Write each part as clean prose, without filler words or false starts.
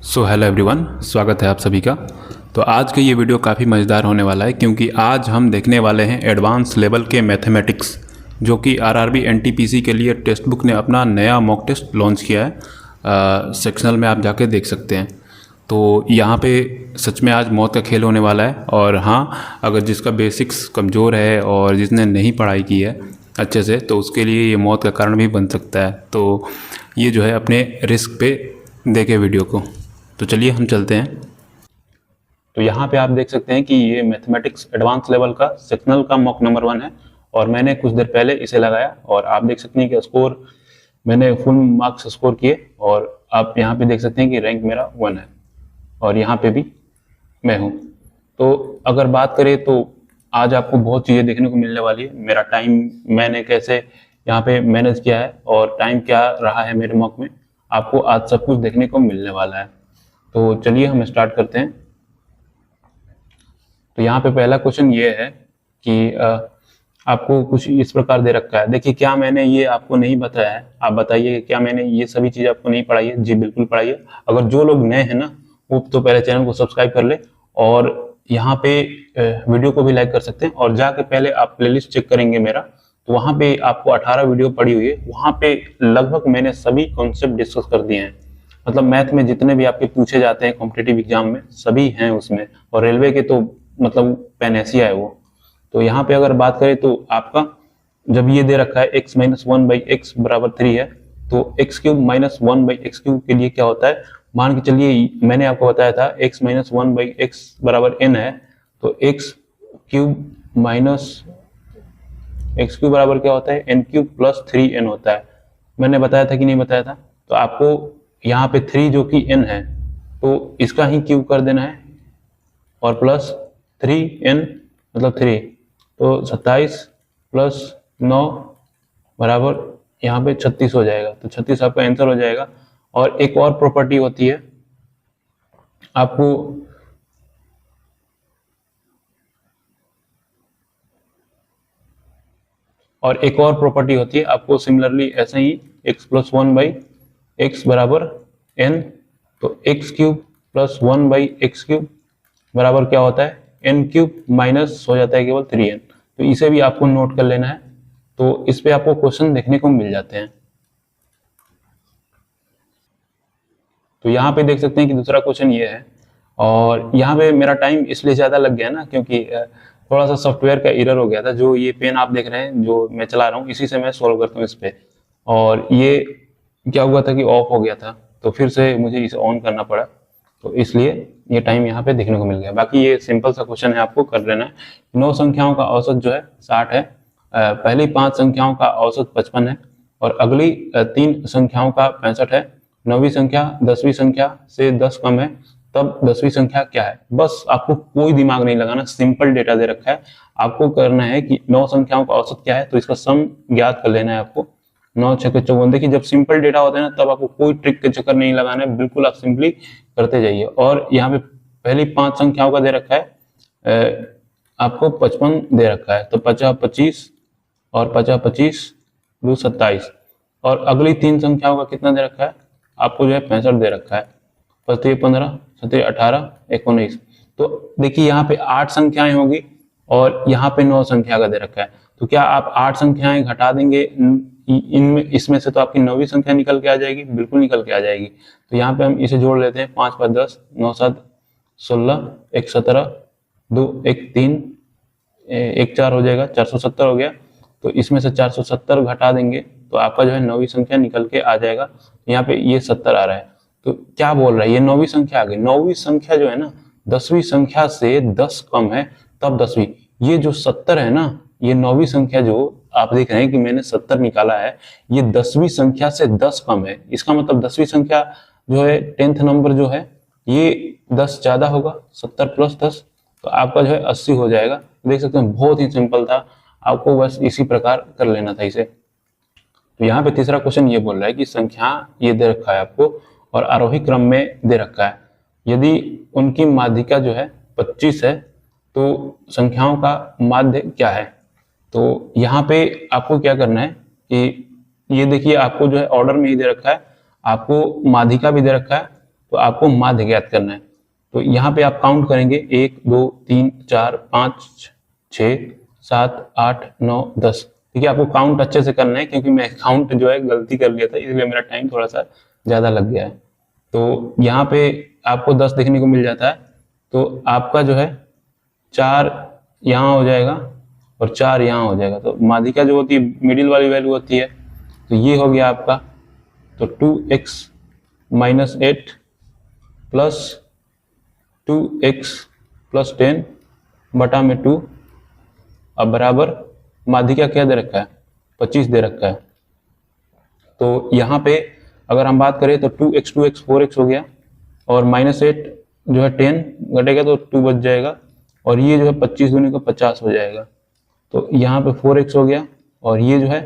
So hello everyone, स्वागत है आप सभी का। तो आज का ये वीडियो काफ़ी मज़ेदार होने वाला है क्योंकि आज हम देखने वाले हैं एडवांस लेवल के मैथमेटिक्स, जो कि आरआरबी एनटीपीसी के लिए टेक्स्ट बुक ने अपना नया मॉक टेस्ट लॉन्च किया है। सेक्शनल में आप जाके देख सकते हैं। तो यहाँ पे सच में आज मौत का खेल होने वाला है। और हाँ, अगर जिसका बेसिक्स कमज़ोर है और जिसने नहीं पढ़ाई की है अच्छे से, तो उसके लिए ये मौत का कारण भी बन सकता है। तो ये जो है अपने रिस्क पे देखे वीडियो को। तो चलिए हम चलते हैं। तो यहाँ पे आप देख सकते हैं कि ये मैथमेटिक्स एडवांस लेवल का सेक्शनल का मॉक नंबर 1 है और मैंने कुछ देर पहले इसे लगाया और आप देख सकते हैं कि स्कोर मैंने फुल मार्क्स स्कोर किए और आप यहाँ पे देख सकते हैं कि रैंक मेरा 1 है और यहाँ पे भी मैं हूँ। तो अगर बात करें तो आज आपको बहुत चीज़ें देखने को मिलने वाली है। मेरा टाइम मैंने कैसे यहाँ पे मैनेज किया है और टाइम क्या रहा है मेरे मॉक में, आपको आज सब कुछ देखने को मिलने वाला है। तो चलिए हम स्टार्ट करते हैं। तो यहाँ पे पहला क्वेश्चन ये है कि आपको कुछ इस प्रकार दे रखा है। देखिए, क्या मैंने ये आपको नहीं बताया है? आप बताइए, क्या मैंने ये सभी चीज़ आपको नहीं पढ़ाई है? जी बिल्कुल पढ़ाई है। अगर जो लोग नए हैं ना, वो तो पहले चैनल को सब्सक्राइब कर ले और यहाँ पे वीडियो को भी लाइक कर सकते हैं। और जाके पहले आप प्लेलिस्ट चेक करेंगे मेरा, तो वहाँ पे आपको 18 वीडियो पड़ी हुई है। वहाँ पे लगभग मैंने सभी कॉन्सेप्ट डिस्कस कर दिए हैं। मतलब मैथ में जितने भी आपके पूछे जाते हैं कॉम्पिटिटिव एग्जाम में, सभी हैं उसमें। और रेलवे के तो मतलब पैनेसिया है वो। तो यहाँ पे अगर बात करें तो आपका जब ये दे रखा है x माइनस 1/x बराबर 3 है, तो x cube minus 1/x cube के लिए क्या होता है? मान के चलिए, मैंने आपको बताया था x माइनस 1/x बराबर n है, तो x cube minus x cube बराबर क्या होता है? n क्यूब प्लस 3n होता है। मैंने बताया था कि नहीं बताया था? तो आपको यहाँ पे 3 जो कि n है, तो इसका ही क्यूब कर देना है और प्लस 3n मतलब 3, तो 27 प्लस 9 बराबर यहाँ पे 36 हो जाएगा। तो 36 आपका आंसर हो जाएगा। और एक और प्रॉपर्टी होती है आपको, आपको सिमिलरली ऐसे ही x प्लस 1/x बराबर n, तो x cube plus 1/x cube बराबर क्या होता है? n क्यूब माइनस हो जाता है केवल 3n। तो इसे भी आपको नोट कर लेना है। तो इस पे आपको क्वेश्चन देखने को मिल जाते हैं। तो यहाँ पे देख सकते हैं कि दूसरा क्वेश्चन ये है और यहाँ पे मेरा टाइम इसलिए ज़्यादा लग गया ना, क्योंकि थोड़ा सा सॉफ्टवेयर का एरर हो गया था। जो ये पेन आप देख रहे हैं जो मैं चला रहा हूँ, इसी से मैं सॉल्व करता हूँ इस पे। और ये क्या हुआ था कि ऑफ हो गया था, तो फिर से मुझे इसे ऑन करना पड़ा, तो इसलिए ये टाइम यहाँ पे देखने को मिल गया। बाकी ये सिंपल सा क्वेश्चन है, आपको कर लेना है। 9 संख्याओं का औसत जो है 60 है, पहली 5 संख्याओं का औसत 55 है और अगली 3 संख्याओं का 65 है। 9वीं संख्या 10वीं संख्या से 10 कम है, तब 10वीं संख्या क्या है? बस आपको कोई दिमाग नहीं लगाना, सिंपल डेटा दे रखा है। आपको करना है कि 9 संख्याओं का औसत क्या है, तो इसका सम ज्ञात कर लेना है आपको। 9 6 54। देखिए, जब सिंपल डेटा होता है ना, तब आपको कोई ट्रिक के चक्कर नहीं लगाना है, बिल्कुल आप सिंपली करते जाइए। और यहाँ पे पहली 5 संख्याओं का दे रखा है, आपको 55 दे रखा है, तो 50 25 और 50 25 2 27। और अगली 3 संख्याओं का कितना दे रखा है? आपको जो है 65 दे रखा है। 15 15 17 18 19। तो देखिए, यहाँ पे 8 संख्याएं होगी और यहाँ पे 9 संख्या का दे रखा है। तो क्या आप 8 संख्याएं घटा देंगे इनमें, इसमें से तो आपकी 9वीं संख्या निकल के आ जाएगी, बिल्कुल निकल के आ जाएगी। तो यहाँ पे हम इसे जोड़ लेते हैं। 5 5 10, 9 7 16, 1 17, 2 1 3, 1 4 हो जाएगा, 470 हो गया। तो इसमें से 470 घटा देंगे तो आपका जो है 9वीं संख्या निकल के आ जाएगा। यहाँ पे ये 70 आ रहा है। तो क्या बोल रहा है? ये 9वीं संख्या आ गई। 9वीं संख्या जो है ना, 10वीं संख्या से 10 कम है, तब 10वीं। ये जो 70 है ना, ये 9वीं संख्या जो आप देख रहे हैं कि मैंने 70 निकाला है, ये 10वीं संख्या से 10 कम है। इसका मतलब 10वीं संख्या जो है, 10th नंबर जो है, ये 10 ज्यादा होगा। 70 प्लस 10, तो आपका जो है 80 हो जाएगा। देख सकते हैं, बहुत ही सिंपल था, आपको बस इसी प्रकार कर लेना था इसे। तो यहाँ पे तीसरा क्वेश्चन ये बोल रहा है कि संख्या ये दे रखा है आपको और आरोही क्रम में दे रखा है। यदि उनकी माध्यिका जो है 25 है, तो संख्याओं का माध्य क्या है? तो यहाँ पे आपको क्या करना है कि ये देखिए, आपको जो है ऑर्डर में ही दे रखा है, आपको माध्यिका भी दे रखा है तो आपको माध्य ज्ञात करना है। तो यहाँ पे आप काउंट करेंगे 1 2 3 4 5 6 7 8 9 10। ठीक है, आपको काउंट अच्छे से करना है क्योंकि मैं काउंट जो है गलती कर लिया था, इसलिए मेरा टाइम थोड़ा सा ज़्यादा लग गया है। तो यहाँ पे आपको 10 देखने को मिल जाता है, तो आपका जो है 4 यहाँ हो जाएगा और 4 यहाँ हो जाएगा। तो माध्यिका जो होती है मिडिल वाली वैल्यू होती है, तो ये हो गया आपका। तो 2x minus 8 plus 2x plus 10 बटा में 2 अब बराबर माध्यिका क्या दे रखा है, 25 दे रखा है। तो यहाँ पे अगर हम बात करें तो 2x 4x हो गया और माइनस 8 जो है 10 घटेगा तो 2 बच जाएगा और ये जो है 25 दूनी को 50 हो जाएगा। तो यहाँ पे 4x हो गया और ये जो है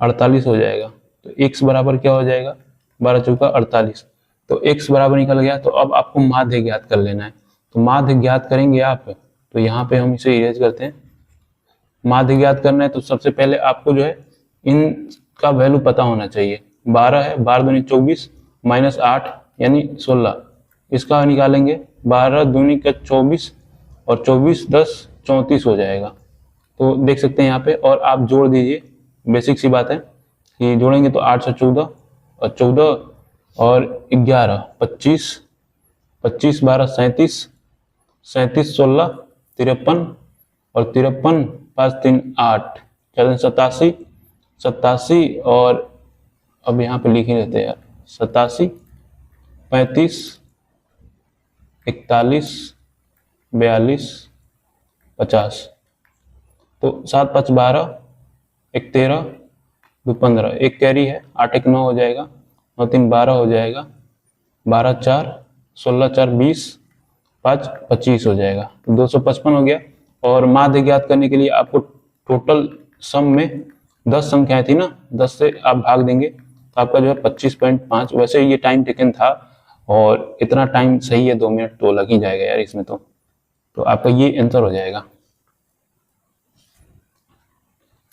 48 हो जाएगा। तो x बराबर क्या हो जाएगा, 12 चौका 48। तो x बराबर निकल गया। तो अब आपको माध्य ज्ञात कर लेना है। तो माध्य ज्ञात करेंगे आप, तो यहाँ पे हम इसे इरेज करते हैं। माध्य ज्ञात करना है तो सबसे पहले आपको जो है इनका वैल्यू पता होना चाहिए। 12 है, 12 दूनी 24 माइनस 8 यानी 16, इसका निकालेंगे 12 दूनी का 24 और 24 10 34 हो जाएगा। तो देख सकते हैं यहाँ पे, और आप जोड़ दीजिए, बेसिक सी बात है कि जोड़ेंगे तो 8 से 14 और 14 और 11 25 25 12 37 37 16 53 और 53 5 3 8 87 87 और अब यहाँ पे लिख ही देते हैं यार, 87 35 41 42 50। तो 7 5 12 1 13 2 15, एक कैरी है, 8 1 9 हो जाएगा, 9 3 12 हो जाएगा, 12 4 16 4 20 5 25 हो जाएगा। तो 255 हो गया। और माध्य ज्ञात करने के लिए आपको टोटल सम में 10 संख्याएं थी ना, 10 से आप भाग देंगे तो आपका जो है 25.5। वैसे ये टाइम टेकन था और इतना टाइम सही है, 2 मिनट तो लग ही जाएगा यार इसमें। तो आपका ये आंसर हो जाएगा।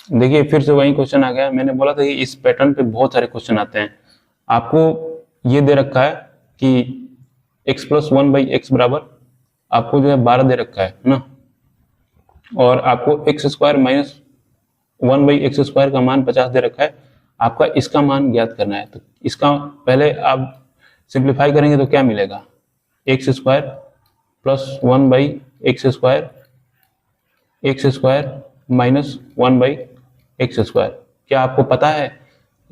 देखिए फिर से वही क्वेश्चन आ गया। मैंने बोला था कि इस पैटर्न पे बहुत सारे क्वेश्चन आते हैं। आपको ये दे रखा है कि x प्लस 1/x बराबर आपको जो है 12 दे रखा है ना, और आपको x square minus 1/x square का मान 50 दे रखा है। आपका इसका मान ज्ञात करना है। तो इसका पहले आप सिंप्लीफाई करेंगे तो क्या मिलेगा, x square plus 1/x square x square minus 1/x square. क्या आपको पता है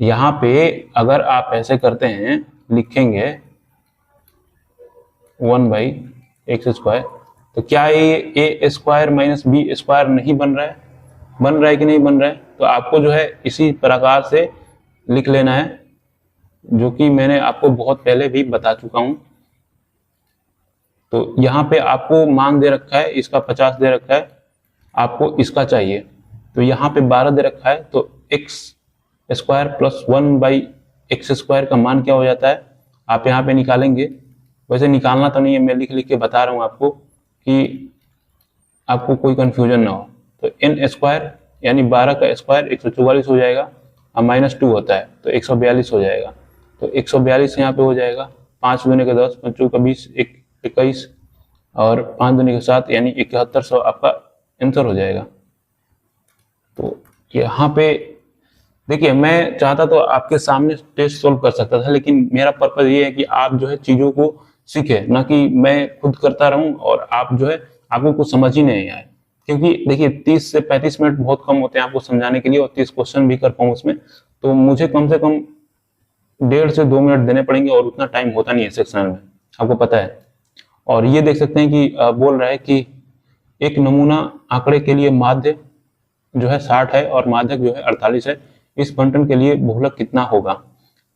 यहाँ पे अगर आप ऐसे करते हैं, लिखेंगे 1/x स्क्वायर, तो क्या ये a square minus b square नहीं बन रहा है, बन रहा है कि नहीं बन रहा है। तो आपको जो है इसी प्रकार से लिख लेना है, जो कि मैंने आपको बहुत पहले भी बता चुका हूं। तो यहाँ पे आपको मान दे रखा है, इसका 50 दे रखा है, आपको इसका चाहिए। तो यहाँ पे 12 दे रखा है, तो x square plus 1/x square का मान क्या हो जाता है, आप यहाँ पे निकालेंगे। वैसे निकालना तो नहीं है, मैं लिख लिख के बता रहा हूँ आपको कि आपको कोई कंफ्यूजन ना हो। तो n स्क्वायर यानी 12 का स्क्वायर 144 हो जाएगा, और माइनस 2 होता है तो 142 हो जाएगा। तो 142 यहाँ पे हो जाएगा, 5 दूनी का 10 5 का 20 21 और 5 दूनी का 7 यानी 7100 आपका आंसर हो जाएगा। तो यहाँ पे देखिए, मैं चाहता तो आपके सामने टेस्ट सोल्व कर सकता था, लेकिन मेरा पर्पज ये है कि आप जो है चीजों को सीखे, ना कि मैं खुद करता रहूं और आप जो है आपको कुछ समझ ही नहीं आए। क्योंकि देखिए 30 से 35 मिनट बहुत कम होते हैं आपको समझाने के लिए, और 30 क्वेश्चन भी कर पाऊँ उसमें, तो मुझे कम से कम 1.5 से 2 मिनट देने पड़ेंगे, और उतना टाइम होता नहीं है सेक्शन में, आपको पता है। और ये देख सकते हैं कि बोल रहा है कि एक नमूना आंकड़े के लिए माध्य जो है 60 है और माध्यक जो है 48 है, इस बंटन के लिए बहुलक कितना होगा।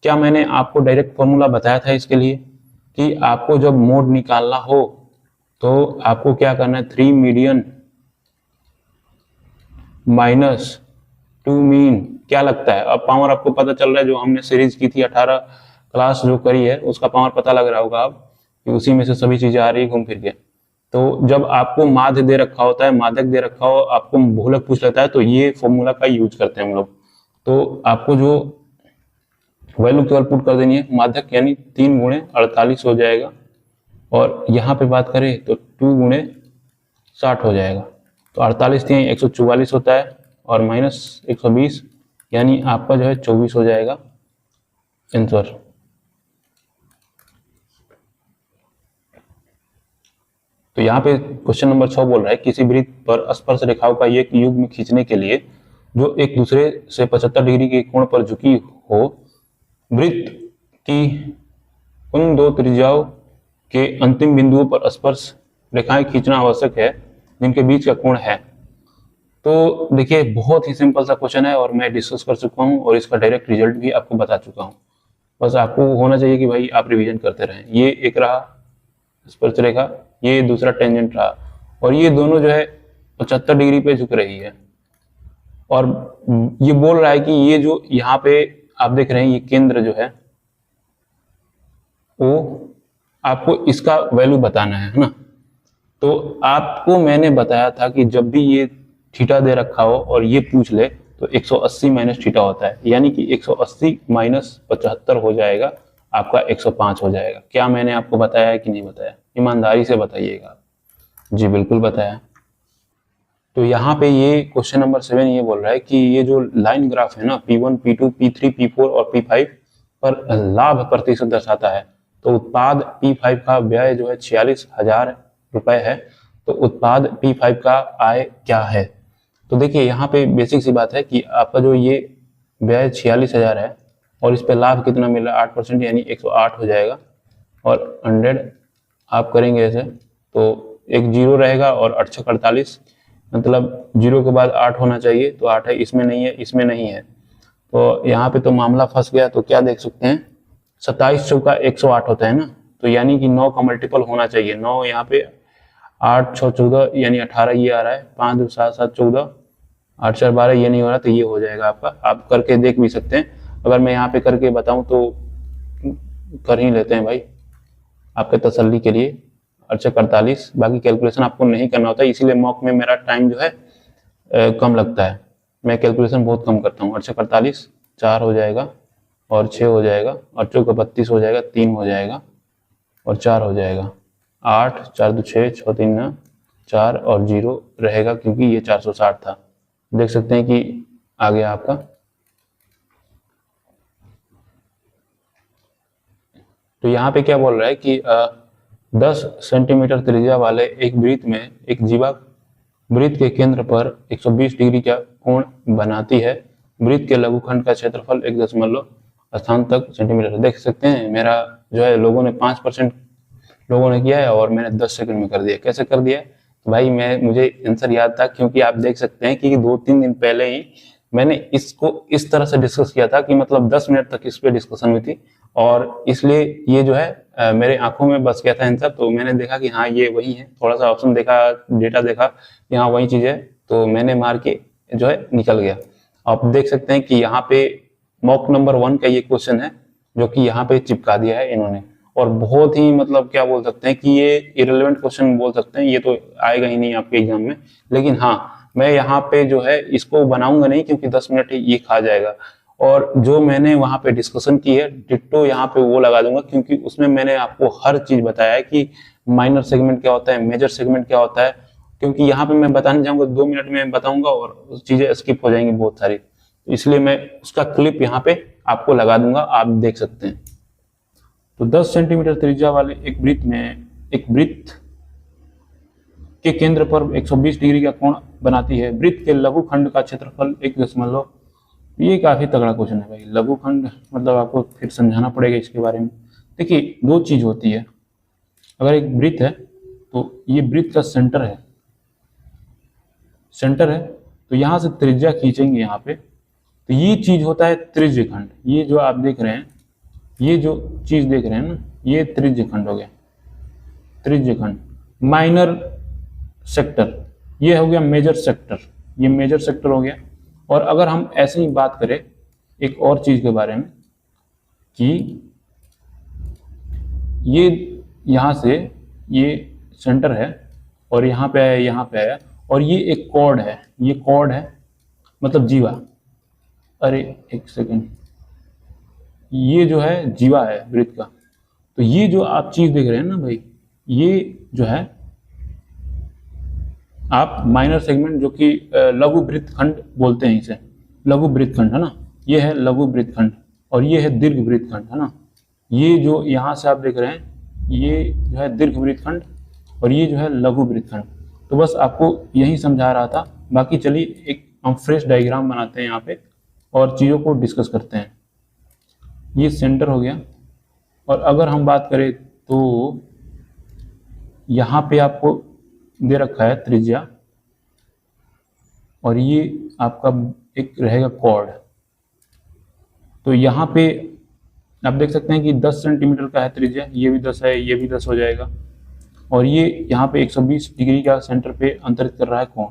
क्या मैंने आपको डायरेक्ट फॉर्मूला बताया था इसके लिए कि आपको जब मोड निकालना हो तो आपको क्या करना है, 3 मीडियन माइनस 2 मीन। क्या लगता है, अब पावर आपको पता चल रहा है, जो हमने सीरीज की थी 18 क्लास जो करी है उसका पावर पता लग रहा होगा आप कि उसी में से सभी चीजें आ रही है घूम फिर के। तो जब आपको माध्य दे रखा होता है, माध्यक दे रखा हो, आपको बहुलक पूछ लेता है, तो ये फॉर्मूला का यूज करते हैं हम लोग। तो आपको जो वैल्यू केवल पुट कर देनी है, माध्यक यानी 3 गुणे 48 हो जाएगा, और यहाँ पे बात करें तो 2 गुणे 60 हो जाएगा। तो 48 3 144 होता है, और माइनस 120 यानी आपका जो है 24 हो जाएगा आंसर। तो यहाँ पे क्वेश्चन नंबर 6 बोल रहा है किसी वृत्त पर स्पर्श रेखाओं का एक युग्म खींचने के लिए जो एक दूसरे से 75 डिग्री के कोण पर झुकी हो, वृत्त की उन दो त्रिज्याओं के अंतिम बिंदुओं पर स्पर्श रेखाएं खींचना आवश्यक है जिनके बीच का कोण है। तो देखिए बहुत ही सिंपल सा क्वेश्चन है और मैं डिस्कस कर चुका हूं और इसका डायरेक्ट रिजल्ट भी आपको बता चुका हूं। बस आपको होना चाहिए कि भाई आप रिवीजन करते रहें। ये एक रहा स्पर्श रेखा, ये दूसरा टेंजेंट रहा, और ये दोनों जो है 75 डिग्री पे झुक रही है, और ये बोल रहा है कि ये जो यहाँ पे आप देख रहे हैं ये केंद्र जो है वो आपको इसका वैल्यू बताना है ना। तो आपको मैंने बताया था कि जब भी ये थीटा दे रखा हो और ये पूछ ले तो 180 माइनस थीटा होता है, यानी कि 180 माइनस 75 हो जाएगा, आपका 105 हो जाएगा। क्या मैंने आपको बताया है कि नहीं बताया? ईमानदारी से बताइएगा। जी बिल्कुल बताया। तो यहाँ पे ये क्वेश्चन नंबर 7 ये बोल रहा है कि ये जो लाइन ग्राफ है ना P1, P2, P3, P4 और P5 पर लाभ प्रतिशत दर्शाता है। तो उत्पाद P5 का व्यय जो है 46,000 रुपए है, तो उत्पाद P5 का आय क्या है? तो देखिए यहाँ पे बेसिक सी बात है कि आपका जो ये व्यय 46,000 है और इस पे लाभ कितना मिल रहा है 8%, यानी 108 हो जाएगा, और 100 आप करेंगे ऐसे तो एक जीरो रहेगा और 8 छक 48, मतलब जीरो के बाद 8 होना चाहिए, तो 8 है, इसमें नहीं है, इसमें नहीं है, तो यहाँ पे तो मामला फंस गया। तो क्या देख सकते हैं 27 चौका 108 होता है ना, तो यानी कि 9 का मल्टीपल होना चाहिए। 9 यहाँ पे 8 6 14 यानी 18 ये आ रहा है, 5 2 7 7 14, 8 4 12 ये नहीं हो रहा, तो ये हो जाएगा आपका। आप करके देख भी सकते हैं, अगर मैं यहाँ पे करके बताऊं तो कर ही लेते हैं भाई आपके तसल्ली के लिए। 8 छक 48, बाकी कैलकुलेशन आपको नहीं करना होता है, इसीलिए मॉक में मेरा टाइम जो है कम लगता है, मैं कैलकुलेशन बहुत कम करता हूँ। 8 छक 48 4 हो जाएगा और 6 हो जाएगा, 8 चौका 32 हो जाएगा, 3 हो जाएगा और 4 हो जाएगा, 8 4 2 6 6 3 9 4 और 0 रहेगा क्योंकि ये 460 था। देख सकते हैं कि आ गया आपका। तो यहाँ पे क्या बोल रहा है कि 10 सेंटीमीटर त्रिज्या वाले एक वृत्त में एक जीवा वृत्त के केंद्र पर 120 डिग्री का कोण बनाती है। वृत्त के लघुखंड का क्षेत्रफल 1 स्थान तक सेंटीमीटर। देख सकते हैं मेरा जो है लोगों ने 5% लोगों ने किया है और मैंने 10 सेकंड में कर दिया। कैसे कर दिया? तो भाई मुझे आंसर याद था, क्योंकि आप देख सकते हैं कि 2-3 दिन पहले ही मैंने इसको इस तरह से डिस्कस किया था कि मतलब 10 मिनट तक इस पे डिस्कशन हुई थी, और इसलिए ये जो है मेरे आंखों में बस गया था आंसर। तो मैंने देखा कि हाँ ये वही है, थोड़ा सा ऑप्शन देखा, डेटा देखा कि हाँ वही चीज है, तो मैंने मार के जो है निकल गया। आप देख सकते हैं कि यहाँ पे मॉक नंबर 1 का ये क्वेश्चन है जो कि यहाँ पे चिपका दिया है इन्होंने, और बहुत ही मतलब क्या बोल सकते हैं कि ये इरेलेवेंट क्वेश्चन बोल सकते हैं, ये तो आएगा ही नहीं आपके एग्जाम में। लेकिन हाँ मैं यहाँ पे जो है इसको बनाऊंगा नहीं, क्योंकि 10 मिनट ये खा जाएगा, और जो मैंने वहां पे डिस्कशन की है डिट्टो यहाँ पे वो लगा दूंगा, क्योंकि उसमें मैंने आपको हर चीज बताया है कि माइनर सेगमेंट क्या होता है, मेजर सेगमेंट क्या होता है, क्योंकि यहाँ पे मैं बताने जाऊंगा 2 मिनट में बताऊंगा और चीजें स्किप हो जाएंगी बहुत सारी, इसलिए मैं उसका क्लिप यहाँ पे आपको लगा दूंगा, आप देख सकते हैं। तो 10 सेंटीमीटर त्रिज्या वाले एक वृत्त में एक वृत्त के केंद्र पर 120 डिग्री का कोण बनाती है। वृत्त के लघुखंड का क्षेत्रफल 1 ये काफी तगड़ा क्वेश्चन है भाई। लघुखंड मतलब आपको फिर समझाना पड़ेगा इसके बारे में। देखिए 2 चीज होती है, अगर एक वृत्त है तो ये वृत्त का सेंटर है, तो यहां से त्रिज्या खींचेंगे यहाँ पे, तो ये चीज होता है त्रिज्यखंड। ये जो आप देख रहे हैं, ये जो चीज देख रहे हैं ना, ये त्रिज्यखंड हो गया, त्रिज्यखंड। माइनर सेक्टर ये हो गया मेजर सेक्टर, ये मेजर सेक्टर हो गया। और अगर हम ऐसे ही बात करें एक और चीज के बारे में कि ये यहां से ये सेंटर है और यहाँ पे आया, यहाँ पे आया, और ये एक कॉर्ड है, ये कॉर्ड है मतलब जीवा। अरे एक सेकेंड, ये जो है जीवा है वृत्त का। तो ये जो आप चीज देख रहे हैं ना भाई, ये जो है आप माइनर सेगमेंट, जो कि लघु वृत्तखंड बोलते हैं इसे, लघु वृत्तखंड है ना, ये है लघु वृत्तखंड और ये है दीर्घ वृत्तखंड है ना। ये जो यहाँ से आप देख रहे हैं ये जो है दीर्घ वृत्तखंड और ये जो है लघु वृत्तखंड। तो बस आपको यही समझा रहा था। बाकी चलिए एक हम फ्रेश डायग्राम बनाते हैं यहाँ पे और चीज़ों को डिस्कस करते हैं। ये सेंटर हो गया और अगर हम बात करें तो यहाँ पे आपको दे रखा है त्रिज्या और ये आपका एक रहेगा कॉर्ड। तो यहाँ पे आप देख सकते हैं कि 10 सेंटीमीटर का है त्रिज्या, ये भी 10 है, ये भी 10 हो जाएगा और ये यहाँ पे 120 डिग्री का सेंटर पे अंतरित कर रहा है कोण।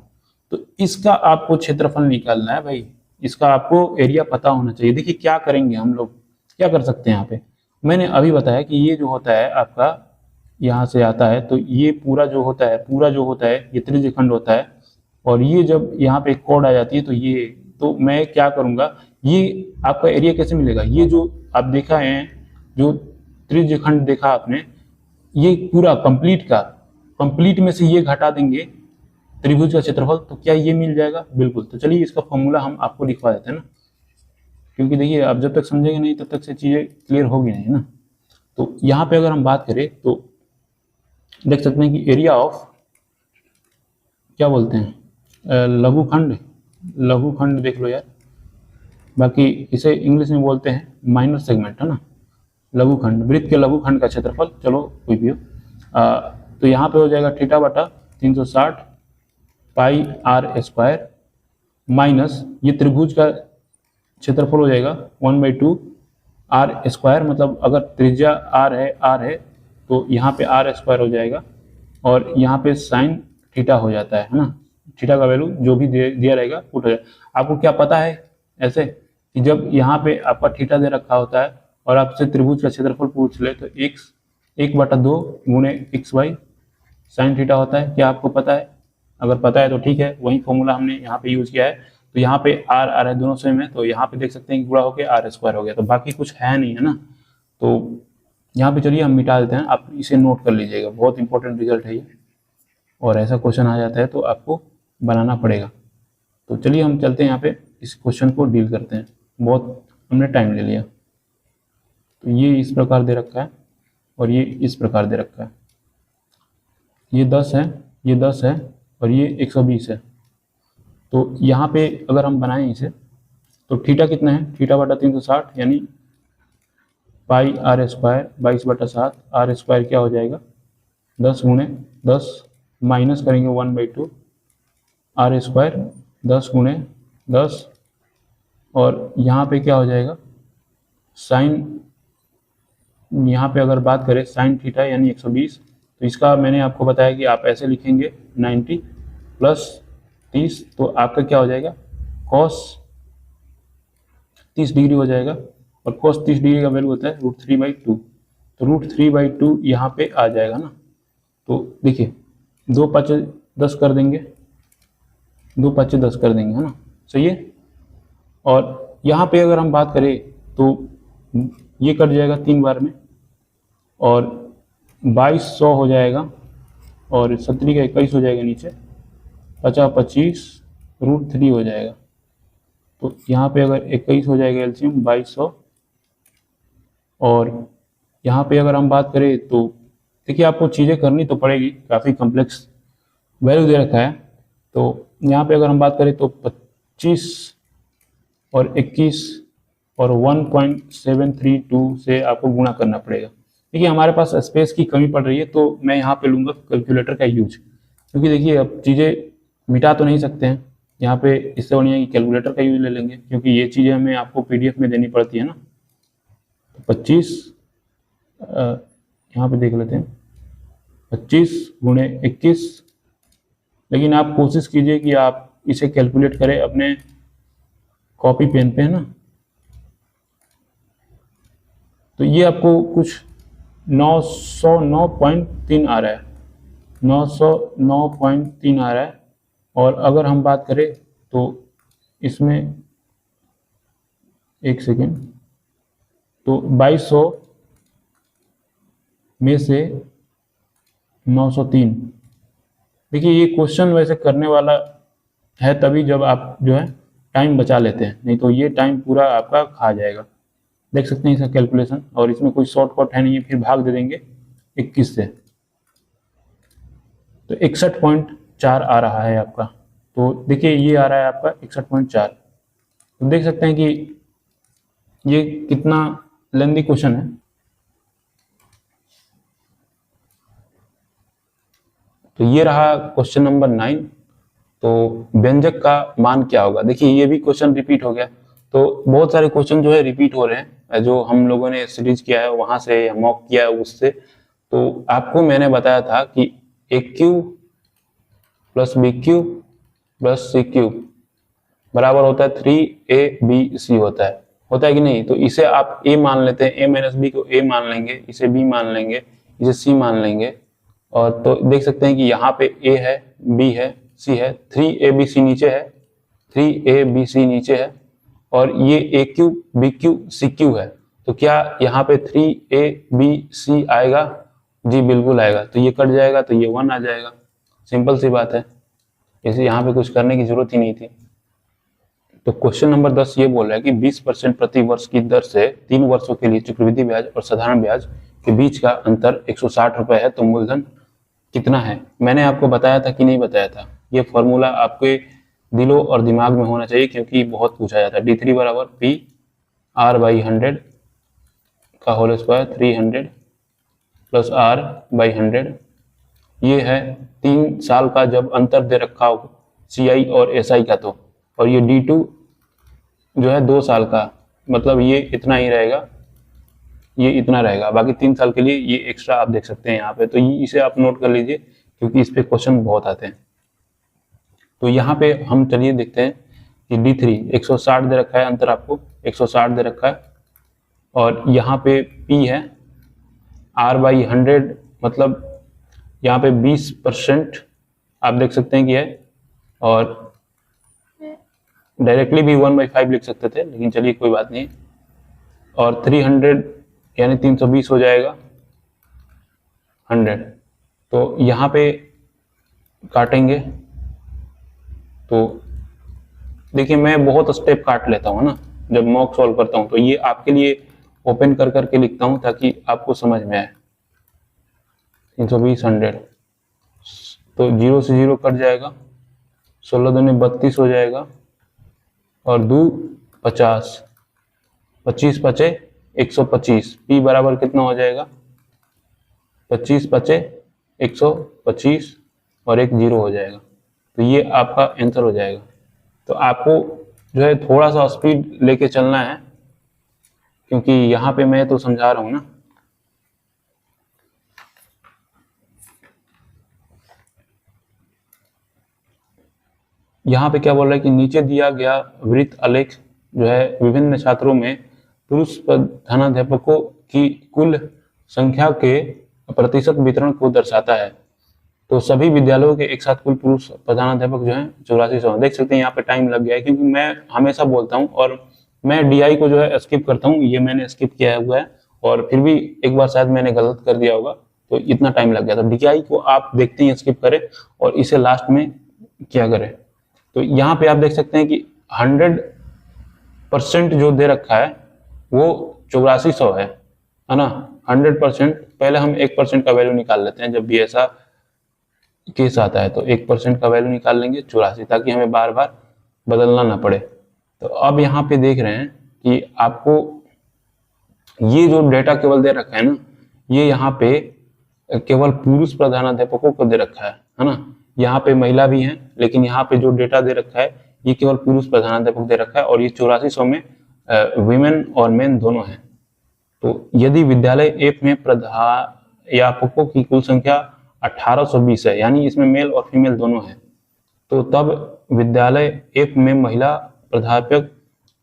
तो इसका आपको क्षेत्रफल निकालना है भाई, इसका आपको एरिया पता होना चाहिए। देखिए क्या करेंगे हम लोग, क्या कर सकते हैं यहाँ पे, मैंने अभी बताया कि ये जो होता है आपका यहाँ से आता है, तो ये पूरा जो होता है ये त्रिज्य खंड होता है और ये जब यहाँ पे कॉर्ड आ जाती है तो ये, तो मैं क्या करूँगा, ये आपका एरिया कैसे मिलेगा, ये जो आप देखा है जो त्रिज्य खंड देखा आपने, ये पूरा कंप्लीट में से ये घटा देंगे त्रिभुज का क्षेत्रफल, तो क्या ये मिल जाएगा, बिल्कुल। तो चलिए इसका फॉर्मूला हम आपको लिखवा देते हैं ना, क्योंकि देखिए आप जब तक समझेंगे नहीं तब तक से चीजें क्लियर होगी नहीं ना। तो यहाँ पे अगर हम बात करें तो देख सकते हैं कि एरिया ऑफ क्या बोलते हैं, लघुखंड देख लो यार, बाकी इसे इंग्लिश में बोलते हैं माइनर सेगमेंट है ना, लघुखंड, वृत्त के लघुखंड का क्षेत्रफल, चलो कोई भी हो। तो यहाँ पे हो जाएगा थीटा बटा 360 पाई आर स्क्वायर माइनस ये त्रिभुज का क्षेत्रफल हो जाएगा 1/2 आर स्क्वायर, मतलब अगर त्रिज्या आर है तो यहाँ पे आर स्क्वायर हो जाएगा और यहाँ पे साइन थीटा हो जाता है ना। थीटा का वैल्यू जो भी दिया रहेगा पुट हो जाएगा। आपको क्या पता है ऐसे कि जब यहाँ पे आपका थीटा दे रखा होता है और आपसे त्रिभुज का क्षेत्रफल पूछ ले तो 1/2 गुणे XY साइन थीटा होता है। क्या आपको पता है? अगर पता है तो ठीक है, वही फॉर्मूला हमने यहाँ पे यूज किया है। तो यहाँ पे आर है, दोनों सेम है, तो यहाँ पे देख सकते हैं कि गुणा होकर आर स्क्वायर हो गया, तो बाकी कुछ है नहीं है ना। तो यहाँ पे चलिए हम मिटा देते हैं, आप इसे नोट कर लीजिएगा, बहुत इंपॉर्टेंट रिजल्ट है ये, और ऐसा क्वेश्चन आ जाता है तो आपको बनाना पड़ेगा। तो चलिए हम चलते हैं यहाँ पे इस क्वेश्चन को डील करते हैं, बहुत हमने टाइम ले लिया। तो ये इस प्रकार दे रखा है और ये इस प्रकार दे रखा है, ये 10 है, ये 10 है और ये 120 है। तो यहाँ पे अगर हम बनाएं इसे तो थीटा कितना है, थीटा बटा 360 यानी पाई आर स्क्वायर 22/7, आर स्क्वायर क्या हो जाएगा 10 गुणे 10 माइनस करेंगे 1/2 आर स्क्वायर 10 गुणे 10 और यहाँ पे क्या हो जाएगा साइन, यहाँ पे अगर बात करें साइन थीटा यानी 120, तो इसका मैंने आपको बताया कि आप ऐसे लिखेंगे 90 प्लस 30, तो आपका क्या हो जाएगा cos 30 डिग्री हो जाएगा और cos 30 डिग्री का वैल्यू होता है √3/2, तो √3/2 यहाँ पे आ जाएगा ना। तो देखिए 2 5 10 कर देंगे, 2 5 10 कर देंगे है ना, सही है। और यहाँ पे अगर हम बात करें तो ये कट जाएगा 3 बार में और 2200 हो जाएगा और 17 का 21 हो जाएगा नीचे, 50 25 √3 हो जाएगा। तो यहाँ पे अगर 21 हो जाएगा एलसीएम 2200 और यहाँ पे अगर हम बात करें तो देखिए आपको चीज़ें करनी तो पड़ेगी, काफ़ी कॉम्प्लेक्स वैल्यू दे रखा है। तो यहाँ पे अगर हम बात करें तो 25 और 21 और 1.732 से आपको गुणा करना पड़ेगा। देखिए हमारे पास स्पेस की कमी पड़ रही है तो मैं यहाँ पे लूँगा कैलकुलेटर का यूज, क्योंकि देखिए अब चीज़ें मिटा तो नहीं सकते हैं यहाँ पे, इससे बढ़िया कि कैलकुलेटर का यूज ले लेंगे, क्योंकि ये चीज़ें हमें आपको PDF में देनी पड़ती है ना। तो 25 यहाँ पे देख लेते हैं 25 गुणे 21, लेकिन आप कोशिश कीजिए कि आप इसे कैलकुलेट करें अपने कॉपी पेन पे है ना। तो ये आपको कुछ 909.3 आ रहा है, 909.3 आ रहा है। और अगर हम बात करें तो इसमें एक सेकेंड, तो 2200 में से 903। देखिए ये क्वेश्चन वैसे करने वाला है तभी जब आप जो है टाइम बचा लेते हैं, नहीं तो ये टाइम पूरा आपका खा जाएगा। देख सकते हैं इसका कैलकुलेशन, और इसमें कोई शॉर्टकट है नहीं है, फिर भाग दे देंगे 21 से, तो 61.4 आ रहा है आपका। तो देखिए ये आ रहा है आपका 61.4। तो देख सकते हैं कि ये कितना लेंदी क्वेश्चन है। तो ये रहा क्वेश्चन नंबर 9। तो व्यंजक का मान क्या होगा। देखिए ये भी क्वेश्चन रिपीट हो गया। तो बहुत सारे क्वेश्चन जो है रिपीट हो रहे हैं, जो हम लोगों ने सीरीज किया है वहां से या मॉक किया है उससे। तो आपको मैंने बताया था कि AQ plus BQ plus CQ बराबर होता है 3ABC होता है कि नहीं। तो इसे आप A मान लेते हैं, A माइनस B को A मान लेंगे, इसे B मान लेंगे, इसे C मान लेंगे। और तो देख सकते हैं कि यहाँ पे A है, B है, C है, 3ABC नीचे है, 3ABC नीचे है, और ये AQ BQ CQ है। तो क्या यहाँ पे 3ABC आएगा? जी बिल्कुल आएगा। तो ये कट जाएगा तो ये 1 आ जाएगा। सिंपल सी बात है, इसे यहाँ पे कुछ करने की जरूरत ही नहीं थी। तो क्वेश्चन नंबर 10 ये बोल रहा है कि 20% प्रति वर्ष की दर से 3 वर्षों के लिए चक्रवृद्धि ब्याज और साधारण ब्याज के बीच का अंतर 160 रुपए है, तो मूलधन कितना है। मैंने आपको बताया था कि नहीं बताया था। ये फॉर्मूला आपके दिलों और दिमाग में होना चाहिए, क्योंकि बहुत पूछा जाता है। D3 बराबर PR/100 का होल स्क्वायर 300 प्लस R/100। ये है 3 साल का जब अंतर दे रखा हो CI और SI का, तो और ये D2 जो है 2 साल का, मतलब ये इतना ही रहेगा, ये इतना रहेगा। बाकी 3 साल के लिए ये एक्स्ट्रा आप देख सकते हैं यहाँ पे। तो इसे आप नोट कर लीजिए, क्योंकि इस पे क्वेश्चन बहुत आते हैं। तो यहाँ पे हम चलिए देखते हैं कि D3 160 दे रखा है, अंतर आपको 160 दे रखा है, और यहाँ पे P है R/100, मतलब यहाँ पे 20% आप देख सकते हैं कि है, और डायरेक्टली भी 1/5 लिख सकते थे, लेकिन चलिए कोई बात नहीं। और 300 यानी 320 हो जाएगा 100। तो यहाँ पे काटेंगे, तो देखिए मैं बहुत स्टेप काट लेता हूँ ना जब मॉक सॉल्व करता हूँ, तो ये आपके लिए ओपन कर करके लिखता हूँ ताकि आपको समझ में आए। 320 100, तो 0 से 0 कट जाएगा, 16 दूनी 32 हो जाएगा, और 2 50, 25 बचे 125। P बराबर कितना हो जाएगा? 25 बचे 125 और एक 0 हो जाएगा। तो ये आपका आंसर हो जाएगा। तो आपको जो है थोड़ा सा स्पीड लेके चलना है, क्योंकि यहाँ पे मैं तो समझा रहा हूँ ना। यहाँ पे क्या बोल रहा है कि नीचे दिया गया वृत्त आलेख जो है विभिन्न छात्रों में पुरुष प्रधानाध्यापकों की कुल संख्या के प्रतिशत वितरण को दर्शाता है। तो सभी विद्यालयों के एक साथ कुल पुरुष प्रधानाध्यापक जो है 8400। देख सकते हैं यहाँ पे टाइम लग गया है, क्योंकि मैं हमेशा बोलता हूँ और मैं DI को जो है स्किप करता हूँ। ये मैंने स्किप किया हुआ है, और फिर भी एक बार शायद मैंने गलत कर दिया होगा, तो इतना टाइम लग गया। तो DI को आप देखते हैं स्किप करें और इसे लास्ट में क्या करें। तो यहाँ पे आप देख सकते हैं कि 100% जो दे रखा है वो 8400 है ना। 100%, पहले हम 1% का वैल्यू निकाल लेते हैं। जब भी ऐसा केस आता है तो 1% का वैल्यू निकाल लेंगे 84, ताकि हमें बार बार बदलना ना पड़े। तो अब यहाँ पे देख रहे हैं कि आपको ये जो डेटा केवल दे रखा है ना, ये यहाँ पे केवल पुरुष प्रधानाध्यापकों को दे रखा है ना। यहाँ पे महिला भी हैं, लेकिन यहाँ पे जो डेटा दे रखा है ये केवल पुरुष प्रधानाध्यापक दे रखा है, और ये 8400 में विमेन और मेन दोनों हैं। तो यदि विद्यालय F में प्राध्यापकों की कुल संख्या 1820 है, यानी इसमें मेल और फीमेल दोनों हैं, तो तब विद्यालय F में महिला प्राध्यापक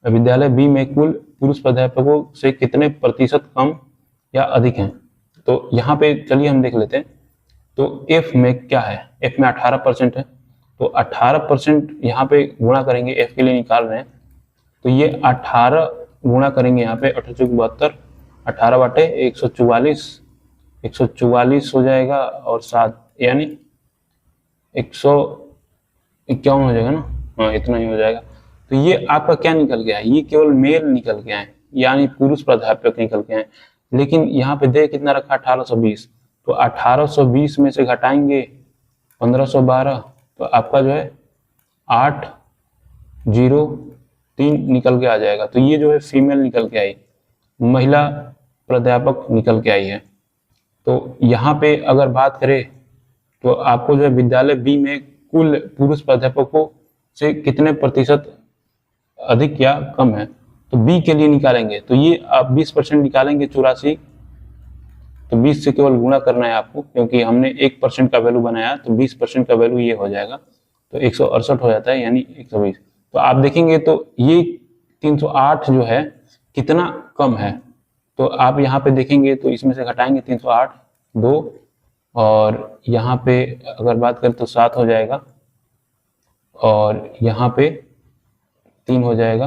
विद्यालय B में कुल पुरुष प्राध्यापकों से कितने प्रतिशत कम या अधिक हैं। तो यहाँ पे चलिए हम देख लेते हैं। तो F में क्या है? F में 18% है, तो 18% यहाँ पे गुणा करेंगे, F के लिए निकाल रहे हैं। तो ये 18 गुणा करेंगे यहाँ पे 18 72, 18/144, 144 हो जाएगा और 7 यानी 151 हो जाएगा ना। हाँ, इतना ही हो जाएगा। तो ये आपका क्या निकल गया है, ये केवल मेल निकल गया है, यानी पुरुष प्राध्यापक निकल गए हैं। लेकिन यहाँ पे दे कितना रखा, 1820। तो 1820 में से घटाएंगे 1512, तो आपका जो है 803 निकल के आ जाएगा। तो ये जो है फीमेल निकल के आई, महिला प्राध्यापक निकल के आई है। तो यहाँ पे अगर बात करें तो आपको जो है विद्यालय बी में कुल पुरुष प्राध्यापकों से कितने प्रतिशत अधिक या कम है, तो बी के लिए निकालेंगे। तो ये आप 20% निकालेंगे, 84, तो 20 से केवल गुणा करना है आपको, क्योंकि हमने 1% का वैल्यू बनाया, तो 20% का वैल्यू ये हो जाएगा, तो 168 हो जाता है, यानी 120। तो आप देखेंगे तो ये 308 जो है कितना कम है, तो आप यहाँ पे देखेंगे तो इसमें से घटाएंगे 308, 2, और यहाँ पे अगर बात करें तो 7 हो जाएगा, और यहाँ पे 3 हो जाएगा,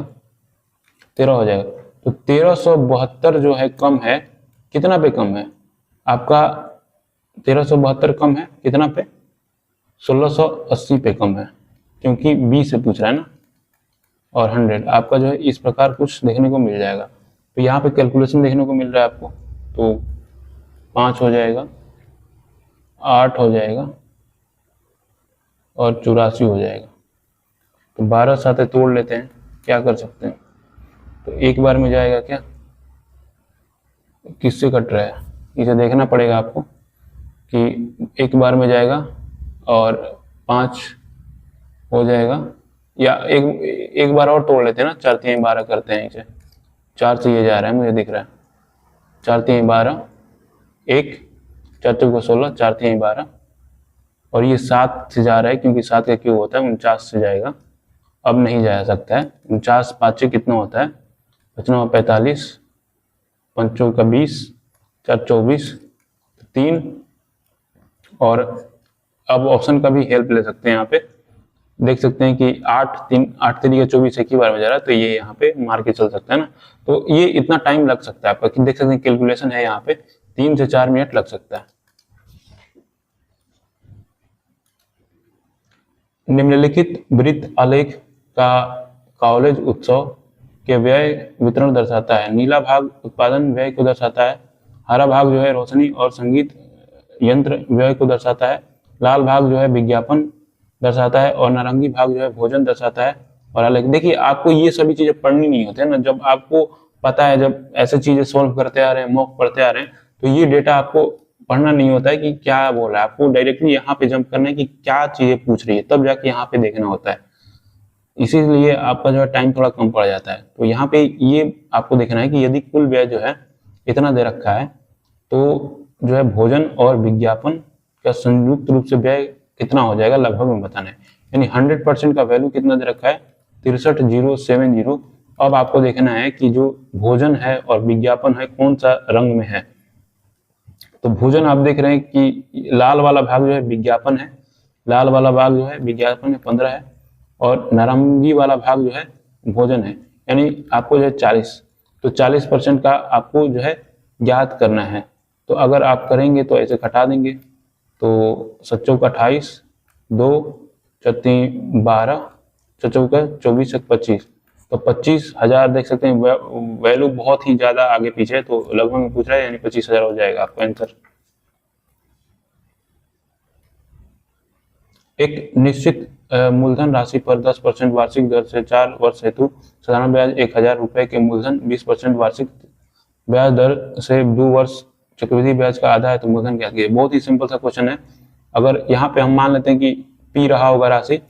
13 हो जाएगा। तो 1372 जो है कम है, कितना पे कम है आपका, 1372 कम है कितना पे, 1680 पे कम है, क्योंकि बी से पूछ रहा है ना, और 100 आपका जो है इस प्रकार कुछ देखने को मिल जाएगा। तो यहाँ पे कैलकुलेशन देखने को मिल रहा है आपको, तो 5 हो जाएगा, 8 हो जाएगा, और 84 हो जाएगा। तो 12 साथे तोड़ लेते हैं, क्या कर सकते हैं, तो एक बार में जाएगा क्या, किससे कट रहा है, इसे देखना पड़ेगा आपको कि एक बार में जाएगा और 5 हो जाएगा, या एक बार और तोड़ लेते हैं ना, 4 3 12 करते हैं इसे, 4 से ये जा रहा है मुझे दिख रहा है, 4 3 12, 1 4 4 16, 4 3 12, और ये 7 से जा रहा है, क्योंकि 7 का क्यों होता है, 49 से जाएगा, अब नहीं जा सकता है। 49 5 कितना होता है, 45, 5 का 20, 4 24, 3, और अब ऑप्शन का भी हेल्प ले सकते हैं। यहाँ पे देख सकते हैं कि 8 3 का 24 एक ही बार में जा रहा है, तो ये यहाँ पे मार के चल सकता है ना। तो ये इतना टाइम लग सकता है आपका, कि देख सकते हैं कैलकुलेशन है यहाँ पे 3 से 4 मिनट लग सकता है। निम्नलिखित वृत्त आलेख का कॉलेज उत्सव के व्यय वितरण दर्शाता है। नीला भाग उत्पादन व्यय को दर्शाता है, हरा भाग जो है रोशनी और संगीत यंत्र व्यय को दर्शाता है, लाल भाग जो है विज्ञापन दर्शाता है, और नारंगी भाग जो है भोजन दर्शाता है। और आलेख देखिए, आपको ये सभी चीजें पढ़नी नहीं होती है ना, जब आपको पता है, जब ऐसे चीजें सोल्व करते आ रहे हैं, मॉक पढ़ते आ रहे हैं, तो ये डेटा आपको पढ़ना नहीं होता है कि क्या बोल रहा है, आपको डायरेक्टली यहाँ पे जंप करना है कि क्या चीजें पूछ रही है, तब जाके यहाँ पे देखना होता है। इसीलिए आपका जो है टाइम थोड़ा कम पड़ जाता है। तो यहाँ पे ये आपको देखना है कि यदि कुल व्यय जो है इतना दे रखा है, तो जो है भोजन और विज्ञापन का संयुक्त रूप से व्यय कितना हो जाएगा, लगभग में बताना है। यानी 100% का वैल्यू कितना दे रखा है, 63070। अब आपको देखना है कि जो भोजन है और विज्ञापन है कौन सा रंग में है। तो भोजन आप देख रहे हैं कि लाल वाला भाग जो है विज्ञापन है, लाल वाला भाग जो है विज्ञापन है 15 है, और नारंगी वाला भाग जो है भोजन है, यानी आपको जो है 40। तो 40% का आपको जो है ज्ञात करना है। तो अगर आप करेंगे तो ऐसे घटा देंगे, तो 7 चौका 28, 2 4 3 12, 6 चौका 24 25, तो 25,000 देख सकते हैं। वैल्यू बहुत ही ज्यादा आगे पीछे है, तो लगभग में पूछ रहा है, यानी 25,000 हो जाएगा आपका आंसर। एक निश्चित मूलधन राशि पर 10% वार्षिक दर से 4 वर्ष हेतु साधारण ब्याज 1,000 रुपए के मूलधन 20% वार्षिक ब्याज दर से 2 वर्ष चक्रवृद्धि ब्याज का आधा है, तो मूलधन क्या है। बहुत ही सिंपल सा क्वेश्चन है। अगर यहाँ पे हम मान लेते हैं कि पी रहा होगा राशि,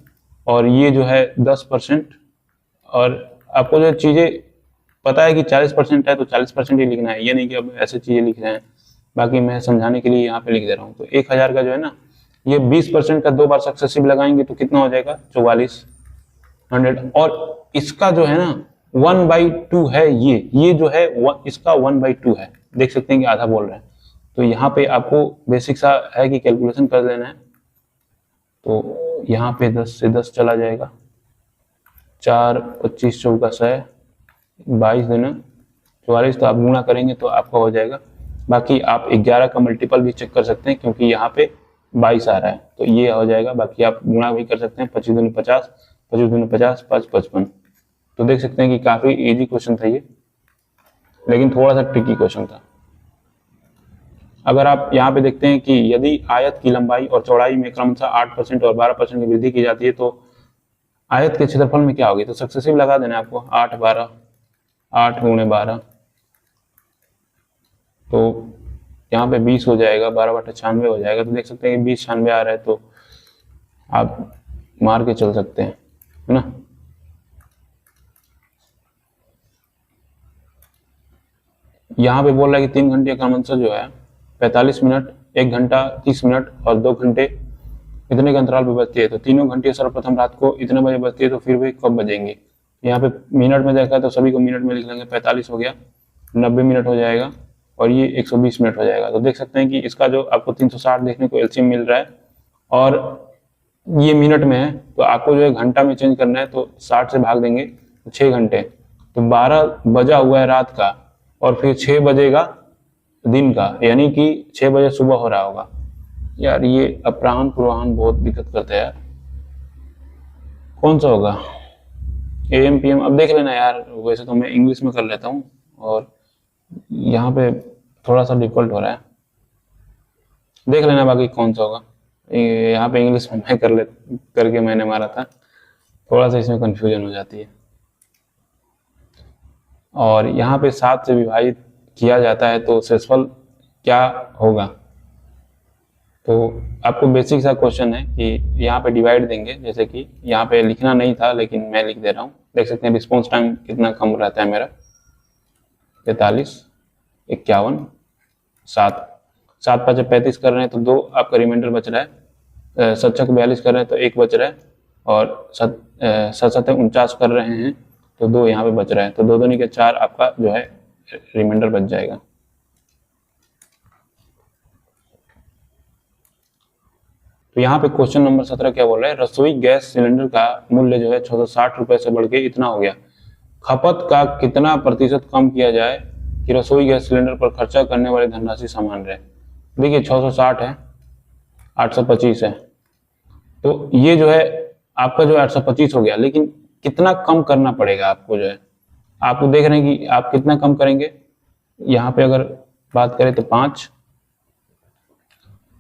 और ये जो है 10%, और आपको जो चीजें पता है कि 40% है, तो 40% ही लिखना है, ये नहीं कि अब ऐसे चीजें लिख रहे हैं। बाकी मैं समझाने के लिए यहाँ पे लिख दे रहा हूँ। तो 1,000 का जो है ना, ये 20% का 2 बार सक्सेसिव लगाएंगे तो कितना हो जाएगा, 4400। और इसका जो है ना 1/2 है, ये जो है इसका 1/2 है, देख सकते हैं कि आधा बोल रहे हैं। तो यहाँ पे आपको बेसिक सा है कि कैलकुलेशन कर लेना है। तो यहाँ पे 10 से 10 चला जाएगा, 4 25 चौका 100, 22 दूना 44, तो आप गुणा करेंगे तो आपका हो जाएगा। बाकी आप 11 का मल्टीपल भी चेक कर सकते हैं क्योंकि यहाँ पे 22 आ रहा है, तो ये हो जाएगा। बाकी आप गुणा भी कर सकते हैं, 25 दूनी 50, 25 दूनी 50, 5 55। तो देख सकते हैं कि काफी इजी क्वेश्चन था ये, लेकिन थोड़ा सा ट्रिकी क्वेश्चन था। अगर आप यहाँ पे देखते हैं कि यदि आयत की लंबाई और चौड़ाई में क्रमशः 8% और 12% की वृद्धि की जाती है तो आयत के क्षेत्रफल में क्या होगी। तो सक्सेसिव लगा देना है आपको, 8 12, 8 गुणे 12, तो यहाँ पे 20 हो जाएगा, 12 बटा 96 हो जाएगा। तो देख सकते हैं कि 20 96 आ रहा है, तो आप मार के चल सकते हैं, है ना। यहाँ पे बोल रहा है कि 3 घंटे का क्रमशः जो है 45 मिनट, 1 घंटा 30 मिनट और 2 घंटे इतने के अंतराल पे बजती है। तो तीनों घंटे सर्वप्रथम रात को इतने बजे बजती है, तो फिर वे कब बजेंगे। यहाँ पे मिनट में देखा है तो सभी को मिनट में लिख लेंगे, 45 हो गया, 90 मिनट हो जाएगा और ये 120 मिनट हो जाएगा। तो देख सकते हैं कि इसका जो आपको 360 देखने को एलसीएम मिल रहा है और ये मिनट में है, तो आपको जो है घंटा में चेंज करना है, तो 60 से भाग देंगे तो 6 घंटे। तो 12 बजा हुआ है रात का और फिर 6 बजेगा दिन का, यानी कि 6 बजे सुबह हो रहा होगा। यार ये अपराह्न पूर्वाह्न बहुत दिक्कत करते हैं यार, कौन सा होगा AM PM। अब देख लेना यार, वैसे तो मैं इंग्लिश में कर लेता हूँ और यहाँ पे थोड़ा सा डिफिकल्ट हो रहा है, देख लेना बाकी कौन सा होगा। यहाँ पे इंग्लिश में मैं करके मैंने मारा था, थोड़ा सा इसमें कंफ्यूजन हो जाती है। और यहाँ पे 7 से विभाजित किया जाता है तो शेषफल क्या होगा। तो आपको बेसिक सा क्वेश्चन है कि यहाँ पे डिवाइड देंगे, जैसे कि यहाँ पे लिखना नहीं था लेकिन मैं लिख दे रहा हूँ। देख सकते हैं रिस्पॉन्स टाइम कितना कम रहता है मेरा, 43, 51, 7, 7 5 35 कर रहे हैं तो 2 आपका रिमाइंडर बच रहा है, 7 6 42 कर रहे हैं तो 1 बच रहा है, और 7 7 49 कर रहे हैं तो 2 यहाँ पे बच रहा है, तो 2 दूनी के 4 आपका जो है रिमाइंडर बच जाएगा। तो यहाँ पे क्वेश्चन नंबर 17 क्या बोल रहा है, रसोई गैस सिलेंडर का मूल्य जो है 660 रुपए से बढ़ के इतना हो गया, खपत का कितना प्रतिशत कम किया जाए कि रसोई गैस सिलेंडर पर खर्चा करने वाली धनराशि समान रहे। देखिए 660 है, 825 है, तो ये जो है आपका जो 825 हो गया, लेकिन कितना कम करना पड़ेगा आपको जो है। आप देख रहे हैं कि आप कितना कम करेंगे। यहाँ पे अगर बात करें तो 5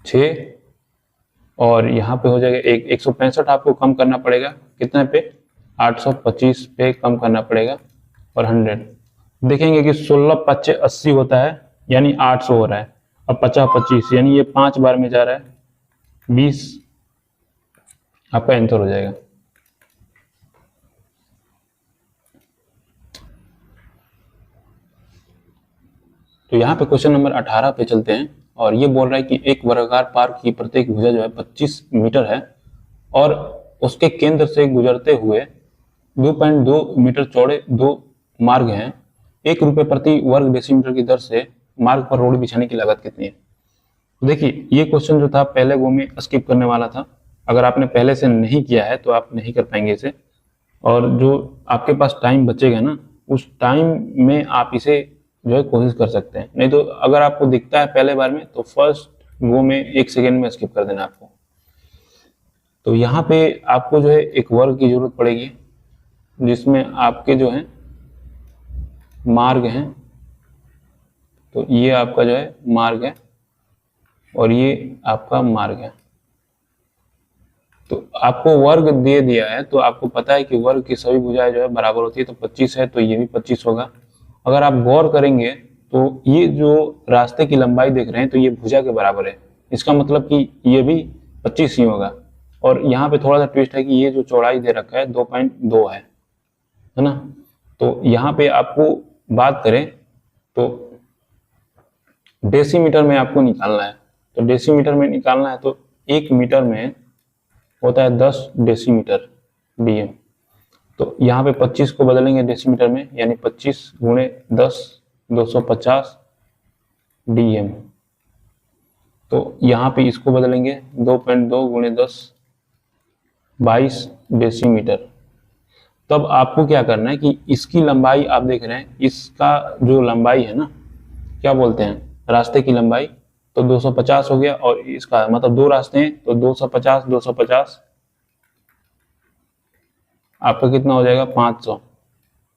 6 और यहाँ पे हो जाएगा 165 आपको कम करना पड़ेगा, कितने पे 825 पे कम करना पड़ेगा, और 100 देखेंगे कि 16 5 80 होता है, यानी 800 हो रहा है, और 50 25 यानी ये 5 बार में जा रहा है, 20 आपका आंसर हो जाएगा। तो यहाँ पे क्वेश्चन नंबर 18 पे चलते हैं और ये बोल रहा है कि एक वर्गाकार पार्क की प्रत्येक भुजा जो है 25 मीटर है और उसके केंद्र से गुजरते हुए 2.2 मीटर चौड़े 2 मार्ग हैं, 1 रुपये प्रति वर्ग डेसीमीटर की दर से मार्ग पर रोड बिछाने की लागत कितनी है। देखिए ये क्वेश्चन जो था पहले वो में स्किप करने वाला था, अगर आपने पहले से नहीं किया है तो आप नहीं कर पाएंगे इसे, और जो आपके पास टाइम बचेगा ना उस टाइम में आप इसे जो है कोशिश कर सकते हैं, नहीं तो अगर आपको दिखता है पहले बार में तो फर्स्ट गो में 1 सेकेंड में स्किप कर देना आपको। तो यहाँ पे आपको जो है एक वर्ग की जरूरत पड़ेगी जिसमें आपके जो है मार्ग हैं, तो ये आपका जो है मार्ग है और ये आपका मार्ग है। तो आपको वर्ग दे दिया है तो आपको पता है कि वर्ग की सभी भुजाएं जो है बराबर होती है, तो 25 है तो ये भी 25 होगा। अगर आप गौर करेंगे तो ये जो रास्ते की लंबाई देख रहे हैं तो ये भुजा के बराबर है, इसका मतलब कि ये भी 25 ही होगा। और यहाँ पे थोड़ा सा ट्विस्ट है कि ये जो चौड़ाई दे रखा है 2.2 है ना। तो यहाँ पे आपको बात करें तो डेसीमीटर में आपको निकालना है, तो डेसीमीटर में निकालना है तो 1 मीटर में होता है 10 डेसीमीटर डीएम। तो यहाँ पे 25 को बदलेंगे डेसीमीटर में, यानी 25 गुणे 10 250 डीएम। तो यहाँ पे इसको बदलेंगे 2.2 गुणे 10 22 डेसीमीटर। तब आपको क्या करना है कि इसकी लंबाई आप देख रहे हैं, इसका जो लंबाई है ना, क्या बोलते हैं, रास्ते की लंबाई, तो 250 हो गया, और इसका मतलब दो रास्ते हैं तो 250 250 आपका कितना हो जाएगा 500।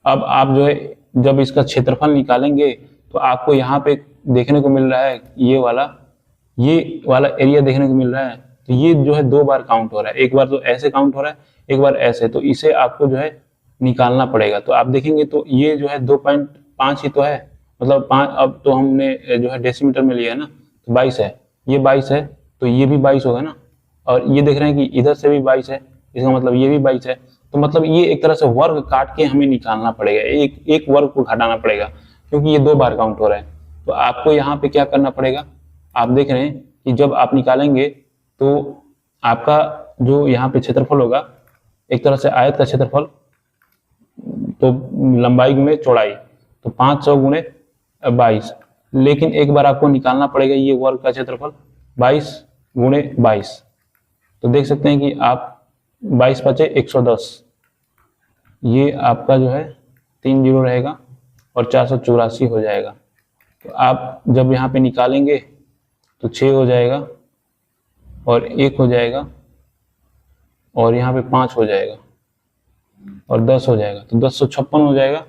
अब आप जो है जब इसका क्षेत्रफल निकालेंगे तो आपको यहाँ पे देखने को मिल रहा है ये वाला एरिया देखने को मिल रहा है, तो ये जो है दो बार काउंट हो रहा है, एक बार तो ऐसे काउंट हो रहा है, एक बार ऐसे, तो इसे आपको जो है निकालना पड़ेगा। तो आप देखेंगे तो ये जो है 2.5 ही तो है, मतलब 5, अब तो हमने जो है डेसीमीटर में लिया है ना, तो 22 है, ये 22 है, तो ये भी 22 होगा ना, और ये देख रहे हैं कि इधर से भी 22 है, इसका मतलब ये भी 22 है, तो मतलब ये एक तरह से वर्ग काट के हमें निकालना पड़ेगा, एक वर्ग को घटाना पड़ेगा, क्योंकि ये दो बार काउंट हो रहा है। तो आपको यहाँ पे क्या करना पड़ेगा, आप देख रहे हैं कि जब आप निकालेंगे तो आपका जो यहाँ पे क्षेत्रफल होगा, एक तरह से आयत का क्षेत्रफल, तो लंबाई गुणे चौड़ाई, तो 500 गुणे 22, लेकिन एक बार आपको निकालना पड़ेगा ये वर्ग का क्षेत्रफल 22 गुणे 22, तो देख सकते हैं कि आप 22 बचे 110, ये आपका जो है 3 जीरो रहेगा और 484 हो जाएगा। तो आप जब यहाँ पे निकालेंगे तो 6 हो जाएगा और 1 हो जाएगा और यहाँ पे 5 हो जाएगा और 10 हो जाएगा, तो 1056 हो जाएगा।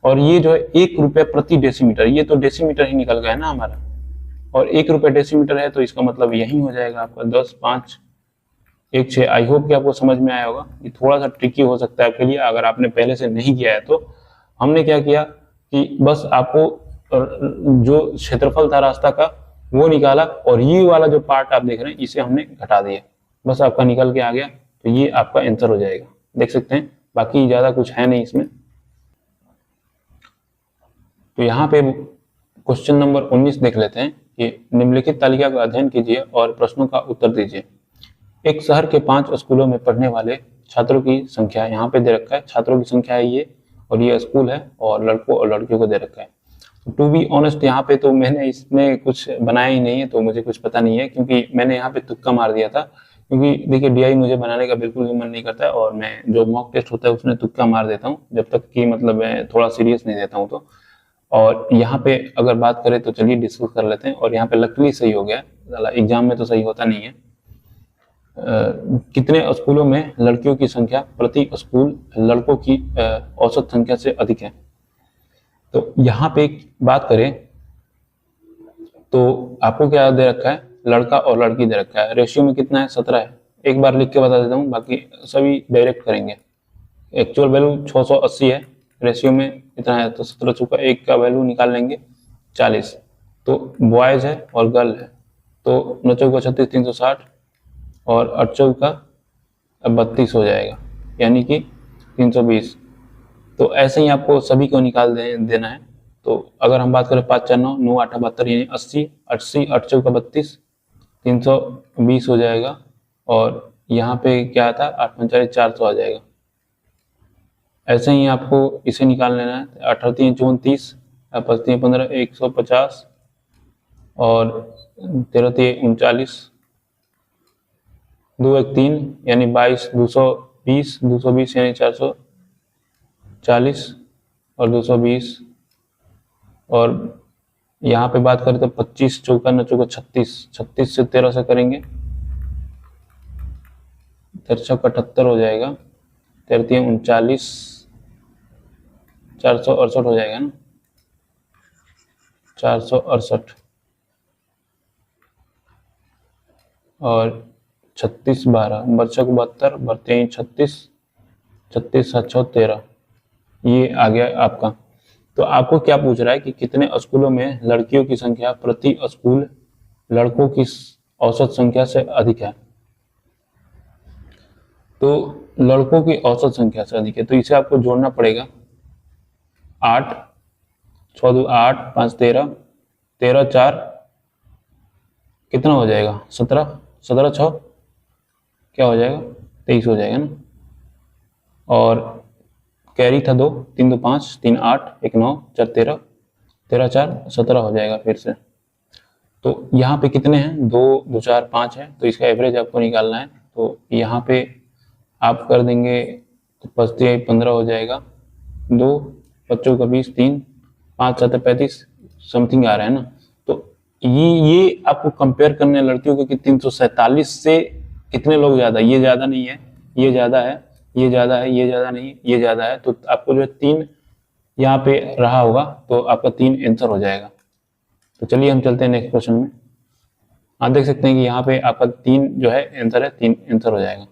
और ये जो है 1 रुपये प्रति डेसीमीटर, ये तो डेसीमीटर ही निकल गया है ना हमारा, और 1 रुपये डेसीमीटर है, तो इसका मतलब यही हो जाएगा आपका 10 5 1 6। आई होप कि आपको समझ में आया होगा। ये थोड़ा सा ट्रिकी हो सकता है आपके लिए अगर आपने पहले से नहीं किया है। तो हमने क्या किया कि बस आपको जो क्षेत्रफल था रास्ता का वो निकाला, और ये वाला जो पार्ट आप देख रहे हैं इसे हमने घटा दिया, बस आपका निकल के आ गया, तो ये आपका आंसर हो जाएगा। देख सकते हैं, बाकी ज्यादा कुछ है नहीं इसमें। तो यहाँ पे क्वेश्चन नंबर 19 देख लेते हैं कि निम्नलिखित तालिका का अध्ययन कीजिए और प्रश्नों का उत्तर दीजिए। एक शहर के 5 स्कूलों में पढ़ने वाले छात्रों की संख्या यहाँ पे दे रखा है, छात्रों की संख्या है ये, और ये स्कूल है, और लड़कों और लड़कियों को दे रखा है। टू बी ऑनेस्ट यहाँ पे तो मैंने इसमें कुछ बनाया ही नहीं है, तो मुझे कुछ पता नहीं है, क्योंकि मैंने यहाँ पे तुक्का मार दिया था, क्योंकि देखिए डीआई मुझे बनाने का बिल्कुल भी मन नहीं करता है, और मैं जो मॉक टेस्ट होता है उसमें तुक्का मार देता हूँ जब तक कि मतलब मैं थोड़ा सीरियस नहीं देता हूँ। तो और यहाँ पे अगर बात करें तो चलिए डिस्कस कर लेते हैं, और यहाँ पे लकीली सही हो गया, एग्जाम में तो सही होता नहीं है। कितने स्कूलों में लड़कियों की संख्या प्रति स्कूल लड़कों की औसत संख्या से अधिक है। तो यहाँ पे बात करें तो आपको क्या दे रखा है, लड़का और लड़की दे रखा है, रेशियो में कितना है 17 है। एक बार लिख के बता देता हूँ, बाकी सभी डायरेक्ट करेंगे। एक्चुअल वैल्यू 680 है, रेशियो में इतना है, तो 17 चुका 1 का वैल्यू निकाल लेंगे 40। तो बॉयज है और गर्ल है, तो 9 चौका 36 360 और 8 चौका 32 हो जाएगा, यानी कि 320। तो ऐसे ही आपको सभी को निकाल देना है। तो अगर हम बात करें 5 4 9 9 8 72 यानी 80 80 8 चौका 32 320 हो जाएगा, और यहाँ पे क्या था 8 5 400 आ जाएगा। ऐसे ही आपको इसे निकाल लेना है, 18 3 34 5 3 15 150 और 13 3 39 2 1 3 यानी 22 220 220 यानी 440 और 220, और यहाँ पे बात करें तो 25 चौका 9 चौका 36 36 से 13 से करेंगे 1378 हो जाएगा, 13 39 468 हो जाएगा ना, 468 और 36 12 बच्चों 72 बढ़ते 36 36 7 13, ये आ गया आपका। तो आपको क्या पूछ रहा है कि कितने स्कूलों में लड़कियों की संख्या प्रति स्कूल लड़कों की औसत संख्या से अधिक है। तो लड़कों की औसत संख्या से अधिक है, तो इसे आपको जोड़ना पड़ेगा। 8 6 2 8 5 13 13 4 कितना हो जाएगा 17 17 6 क्या हो जाएगा 23 हो जाएगा ना, और कैरी था 2 3 2 5 3 8 1 9 4 13 13 4 17 हो जाएगा फिर से। तो यहाँ पे कितने हैं 2 2 4 5 है, तो इसका एवरेज आपको निकालना है। तो यहाँ पे आप कर देंगे तो 15 हो जाएगा, 2 बच्चों का 20, 3 5 7 35 समथिंग आ रहा है ना। तो ये आपको कंपेयर करने लड़कियों को कि 347 से कितने लोग ज़्यादा, ये ज़्यादा नहीं है, ये ज़्यादा है, ये ज़्यादा है, ये ज़्यादा नहीं, ये ज़्यादा है। तो आपको जो है 3 यहाँ पे रहा होगा, तो आपका 3 आंसर हो जाएगा। तो चलिए हम चलते हैं नेक्स्ट क्वेश्चन में। आप देख सकते हैं कि यहाँ पे आपका 3 जो है आंसर है, 3 आंसर हो जाएगा।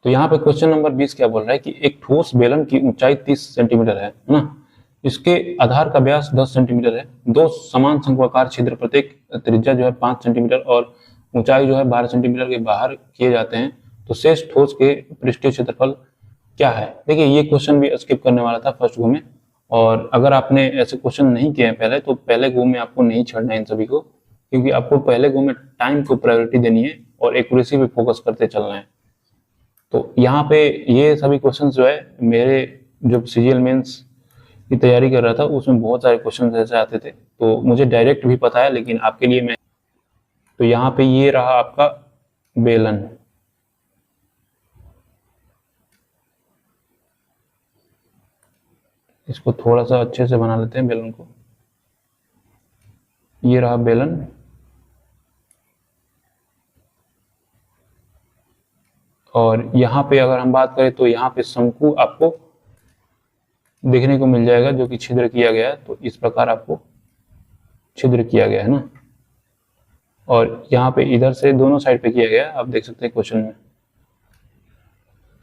तो यहाँ पे क्वेश्चन नंबर 20 क्या बोल रहा है कि एक ठोस बेलन की ऊंचाई 30 सेंटीमीटर है ना, इसके आधार का व्यास 10 सेंटीमीटर है, 2 समान शंक्वाकार छिद्र प्रत्येक त्रिज्या जो है 5 सेंटीमीटर और ऊंचाई जो है 12 सेंटीमीटर के बाहर किए जाते हैं, तो शेष ठोस के पृष्ठीय क्षेत्रफल क्या है। देखिए ये क्वेश्चन भी स्किप करने वाला था फर्स्ट गो में, और अगर आपने ऐसे क्वेश्चन नहीं किए हैं पहले, तो पहले गो में आपको नहीं छेड़ना है इन सभी को, क्योंकि आपको पहले गो में टाइम को प्रायोरिटी देनी है और एक्यूरेसी पे फोकस करते चलना है। तो यहाँ पे ये सभी क्वेश्चन जो है, मेरे जब सीजीएल मेंस की तैयारी कर रहा था उसमें बहुत सारे क्वेश्चन ऐसे आते थे, तो मुझे डायरेक्ट भी पता है, लेकिन आपके लिए मैं, तो यहाँ पे ये रहा आपका बेलन। इसको थोड़ा सा अच्छे से बना लेते हैं बेलन को। ये रहा बेलन, और यहाँ पे अगर हम बात करें तो यहाँ पे शंकु आपको देखने को मिल जाएगा जो कि छिद्र किया गया है। तो इस प्रकार आपको छिद्र किया गया है ना, और यहाँ पे इधर से दोनों साइड पे किया गया है, आप देख सकते हैं क्वेश्चन में।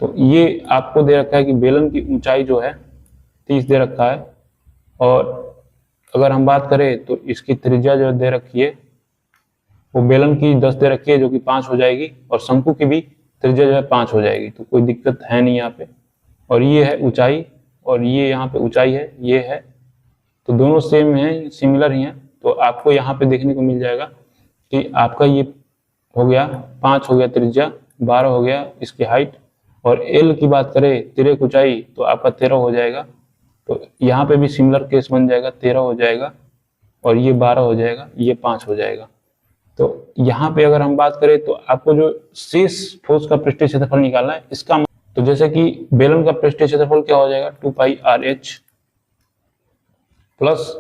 तो ये आपको दे रखा है कि बेलन की ऊंचाई जो है 30 दे रखा है, और अगर हम बात करें तो इसकी त्रिज्या जो दे रखी है वो बेलन की 10 दे रखी है जो कि 5 हो जाएगी, और शंकु की भी त्रिज्या जो है 5 हो जाएगी, तो कोई दिक्कत है नहीं यहाँ पे। और ये है ऊंचाई, और ये यहाँ पे ऊंचाई है, ये है, तो दोनों सेम है, सिमिलर ही है। तो आपको यहाँ पे देखने को मिल जाएगा कि आपका ये हो गया 5 हो गया त्रिज्या, 12 हो गया इसकी हाइट, और एल की बात करें तिर्यक ऊंचाई तो आपका 13 हो जाएगा। तो यहाँ पे भी सिमिलर केस बन जाएगा, 13 हो जाएगा, और ये 12 हो जाएगा, ये 5 हो जाएगा। तो यहाँ पे अगर हम बात करें तो आपको जो शेष ठोस का पृष्ठीय क्षेत्रफल निकालना है, इसका तो जैसे कि बेलन का पृष्ठीय क्षेत्रफल क्या हो जाएगा 2πrh प्लस,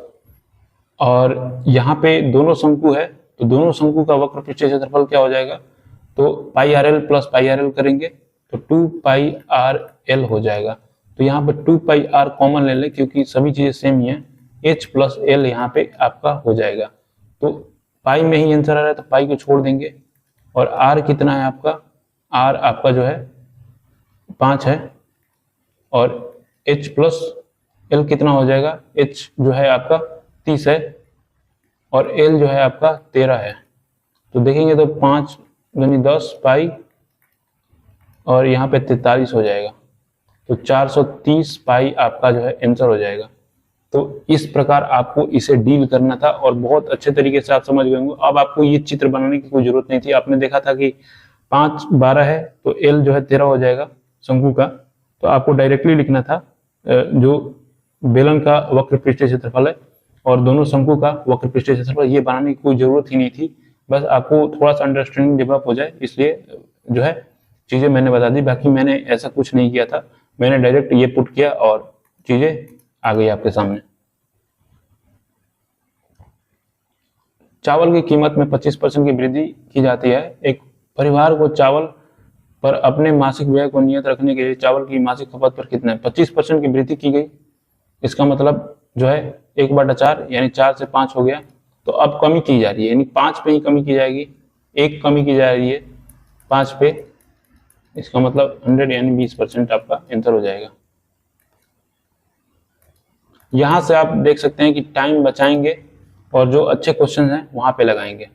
और यहाँ पे दोनों शंकु है तो दोनों शंकु का वक्र पृष्ठीय क्षेत्रफल क्या हो जाएगा, तो πrl प्लस πrl करेंगे तो 2πrl हो जाएगा। तो यहाँ पे 2πr कॉमन ले ले क्योंकि सभी चीजें सेम ही है, h प्लस l यहाँ पे आपका हो जाएगा। तो पाई में ही आंसर आ रहा है तो पाई को छोड़ देंगे, और r कितना है आपका, r आपका जो है 5 है, और h प्लस l कितना हो जाएगा, h जो है आपका 30 है, और l जो है आपका 13 है। तो देखेंगे तो 5 यानी 10 पाई, और यहाँ पे 43 हो जाएगा, तो 430 पाई आपका जो है आंसर हो जाएगा। तो इस प्रकार आपको इसे डील करना था, और बहुत अच्छे तरीके से आप समझ गए होंगे। अब आपको ये चित्र बनाने की कोई जरूरत नहीं थी, आपने देखा था कि 5 12 है तो l जो है 13 हो जाएगा शंकु का, तो आपको डायरेक्टली लिखना था जो बेलन का वक्र पृष्ठीय क्षेत्रफल है और दोनों शंकु का वक्र पृष्ठीय क्षेत्रफल, ये बनाने की कोई जरूरत ही नहीं थी। बस आपको थोड़ा सा अंडरस्टैंडिंग डेवलप हो जाए इसलिए जो है चीजें मैंने बता दी, बाकी मैंने ऐसा कुछ नहीं किया था, मैंने डायरेक्ट ये पुट किया और चीजें आ गई आपके सामने। चावल की कीमत में 25% की वृद्धि की जाती है। एक परिवार को चावल पर अपने मासिक व्यय को नियत रखने के लिए चावल की मासिक खपत पर कितना है 25% की वृद्धि की गई। इसका मतलब जो है 1/4 यानी 4 से 5 हो गया, तो अब कमी की जा रही है, यानी 5 पे ही कमी की जाएगी, एक कमी की जा रही है 5 पे, इसका मतलब 100 यानी 20% आपका आंसर हो जाएगा। यहां से आप देख सकते हैं कि टाइम बचाएंगे और जो अच्छे क्वेश्चन हैं वहां पे लगाएंगे।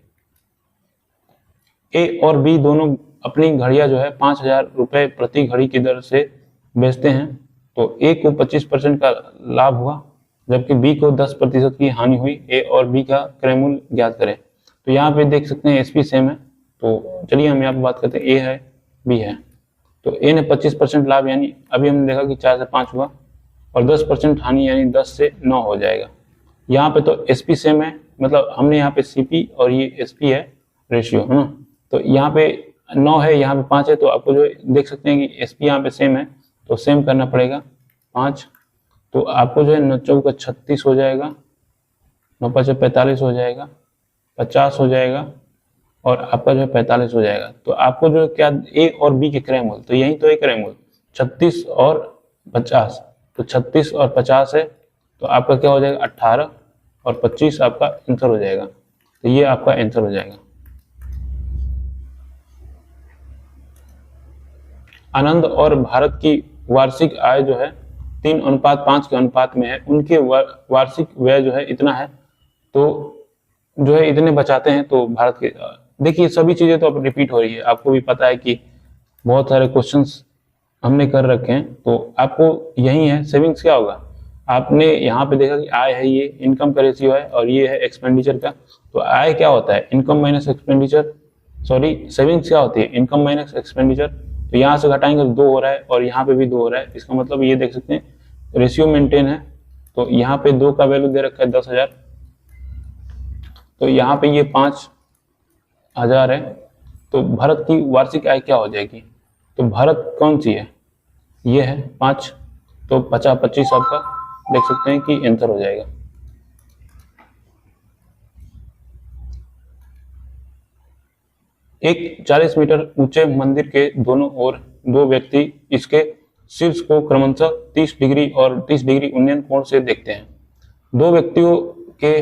ए और बी दोनों अपनी घड़ियां जो है 5,000 रुपए प्रति घड़ी की दर से बेचते हैं, तो ए को 25% का लाभ हुआ जबकि बी को 10% की हानि हुई। ए और बी का क्रय मूल्य ज्ञात करें। तो यहाँ पे देख सकते हैं एसपी सेम है, तो चलिए हम यहाँ पे बात करते हैं ए है बी है। तो ए ने 25% लाभ यानी अभी हमने देखा कि 4 से 5 हुआ, और 10% हानि यानी 10 से 9 हो जाएगा। यहाँ पे तो एसपी सेम है, मतलब हमने यहाँ पे सीपी और ये एसपी है रेशियो है ना, तो यहाँ पे 9 है, यहाँ पे 5 है, तो आपको जो देख सकते हैं कि SP यहाँ पे सेम है, तो सेम करना पड़ेगा 5। तो आपको जो है 9 चौका 36 हो जाएगा, 9 5 45 हो जाएगा, 50 हो जाएगा और आपका जो है 45 हो जाएगा। तो आपको जो क्या A और B के क्रय मूल, तो यही तो एक क्रय मूल 36 और 50, तो 36 और 50 है, तो आपका क्या हो जाएगा 18 और 25 आपका आंसर हो जाएगा। तो ये आपका आंसर हो जाएगा। आनंद और भारत की वार्षिक आय जो है 3:5 के अनुपात में है, उनके वार्षिक व्यय जो है इतना है, तो जो है इतने बचाते हैं। तो भारत के देखिए सभी चीजें तो अब रिपीट हो रही है, आपको भी पता है कि बहुत सारे क्वेश्चंस हमने कर रखे हैं, तो आपको यही है सेविंग्स क्या होगा। आपने यहाँ पे देखा कि आय है, ये इनकम का रेशियो है और ये है एक्सपेंडिचर का। तो आय क्या होता है income minus expenditure, sorry savings क्या होती है इनकम माइनस एक्सपेंडिचर। तो यहाँ से घटाएंगे तो 2 हो रहा है और यहाँ पे भी 2 हो रहा है, इसका मतलब ये देख सकते हैं रेशियो मेंटेन है। तो यहाँ पे 2 का वैल्यू दे रखा है 10,000, तो यहाँ पे ये 5,000 है। तो भारत की वार्षिक आय क्या हो जाएगी, तो भारत कौन सी है, ये है 5, तो 50-25 आपका देख सकते हैं कि आंसर हो जाएगा। एक 40 मीटर ऊंचे मंदिर के दोनों ओर 2 व्यक्ति इसके शीर्ष को क्रमशः 30 डिग्री और 30 डिग्री उन्नयन कोण से देखते हैं। 2 व्यक्तियों के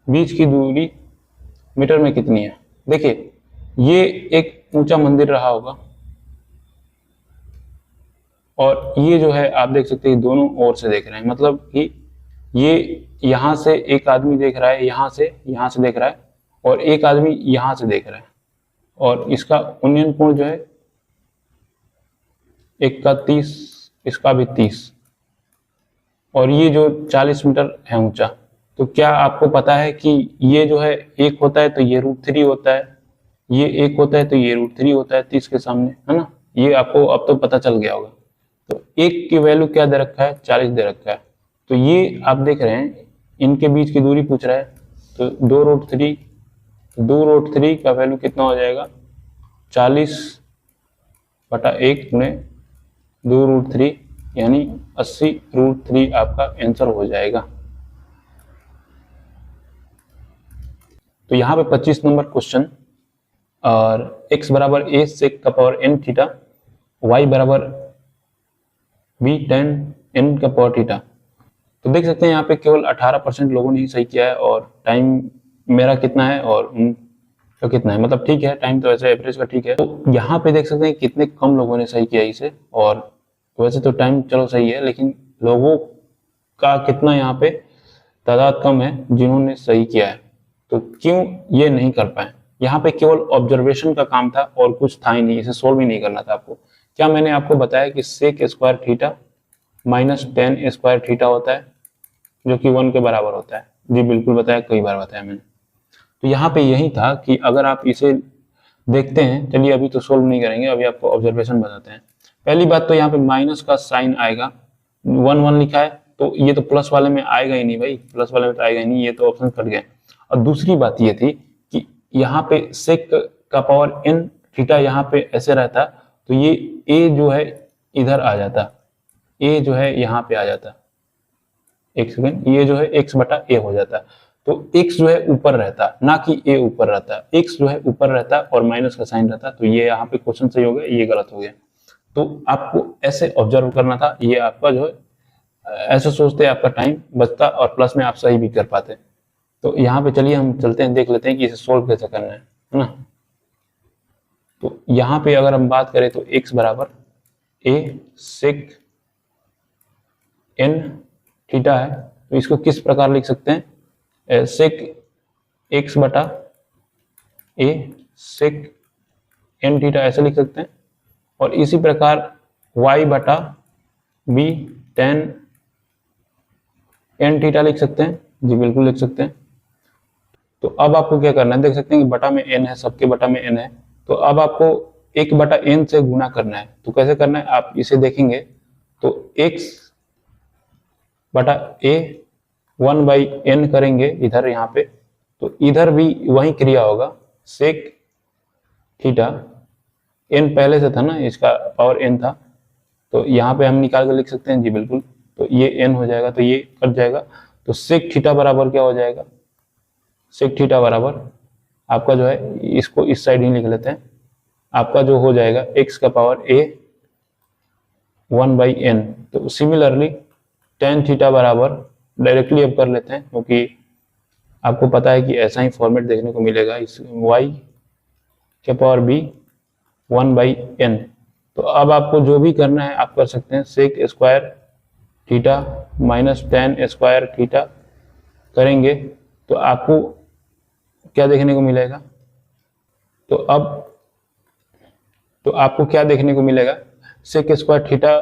बीच की दूरी मीटर में कितनी है। देखिए ये एक ऊंचा मंदिर रहा होगा और ये जो है आप देख सकते हैं दोनों ओर से देख रहे हैं, मतलब कि ये यहां से एक आदमी देख रहा है, यहां से देख रहा है और एक आदमी यहां से देख रहा है, और इसका उन्नयन कोण जो है एक का 30, इसका भी 30, और ये जो 40 मीटर है ऊंचा। तो क्या आपको पता है कि ये जो है 1 होता है तो ये √3 होता है, ये 1 होता है तो ये √3 होता है 30 के सामने, है ना। ये आपको अब तो पता चल गया होगा। तो 1 की वैल्यू क्या दे रखा है 40 दे रखा है, तो ये आप देख रहे हैं इनके बीच की दूरी पूछ रहा है, तो 2√3 का वैल्यू कितना हो जाएगा 40/1 गुणे 2√3 यानी 80√3 आपका आंसर हो जाएगा। तो यहाँ पे 25 नंबर क्वेश्चन, और x बराबर a sec का पावर n थीटा, y बराबर b tan n का पावर थीटा। तो देख सकते हैं यहाँ पे केवल 18% लोगों ने ही सही किया है, और टाइम मेरा कितना है और उनका कितना है, मतलब ठीक है टाइम तो ऐसे एवरेज का ठीक है। तो यहाँ पे देख सकते हैं कितने कम लोगों ने सही किया इसे, और वैसे तो टाइम चलो सही है लेकिन लोगों का कितना यहाँ पे तादाद कम है जिन्होंने सही किया है। तो क्यों ये नहीं कर पाए, यहाँ पे केवल ऑब्जर्वेशन का काम था और कुछ था ही नहीं, इसे सोल्व ही नहीं करना था आपको। क्या मैंने आपको बताया कि sec square theta minus tan square theta होता है जो कि 1 के बराबर होता है। जी बिल्कुल बताया, कई बार बताया मैंने। तो यहाँ पे यही था कि अगर आप इसे देखते हैं, चलिए अभी तो सोल्व नहीं करेंगे, अभी आपको ऑब्जर्वेशन बताते हैं। पहली बात तो यहाँ पे माइनस का साइन आएगा, 1 लिखा है तो ये तो प्लस वाले में आएगा ही नहीं भाई, प्लस वाले में तो आएगा ही नहीं, ये तो ऑप्शन कट गए। और दूसरी बात ये थी कि यहाँ पे सेक का पावर n थीटा यहाँ पे ऐसे रहता तो ये a जो है इधर आ जाता, a जो है यहाँ पे आ जाता, एक सेकेंड, ये जो है x/a हो जाता। तो x जो है ऊपर रहता, ना कि a ऊपर रहता, x जो है ऊपर रहता और माइनस का साइन रहता। तो ये यहाँ पे क्वेश्चन सही हो गया, ये गलत हो गया। तो आपको ऐसे ऑब्जर्व करना था, ये आपका जो है ऐसे सोचते आपका टाइम बचता और प्लस में आप सही भी कर पाते। तो यहाँ पे चलिए हम चलते हैं, देख लेते हैं कि इसे सोल्व कैसे करना है ना। तो यहाँ पे अगर हम बात करें तो x बराबर a sec n थीटा है, तो इसको किस प्रकार लिख सकते हैं, sec x/a sec n theta ऐसे लिख सकते हैं। और इसी प्रकार y/b tan n थीटा लिख सकते हैं, जी बिल्कुल लिख सकते हैं। तो अब आपको क्या करना है, देख सकते हैं कि बटा में n है, सबके बटा में n है, तो अब आपको 1/n से गुना करना है। तो कैसे करना है आप इसे देखेंगे, तो x/a 1/n करेंगे इधर यहाँ पे, तो इधर भी वही क्रिया होगा, sec थीटा, n पहले से था ना, इसका पावर n था, तो यहाँ पे हम निकाल कर लिख सकते हैं जी बिल्कुल। तो ये n हो जाएगा, तो ये कट जाएगा, तो सेक थीटा बराबर क्या हो जाएगा, सेक थीटा बराबर आपका जो है, इसको इस साइड ही लिख लेते हैं, आपका जो हो जाएगा x का पावर a 1/n। तो सिमिलरली tan थीटा बराबर, डायरेक्टली अब कर लेते हैं क्योंकि आपको पता है कि ऐसा ही फॉर्मेट देखने को मिलेगा, इस y के पावर b 1/n। तो अब आपको जो भी करना है आप कर सकते हैं, sec square theta minus tan square theta करेंगे तो आपको क्या देखने को मिलेगा, तो आपको क्या देखने को मिलेगा, सेक स्क्वायर थीटा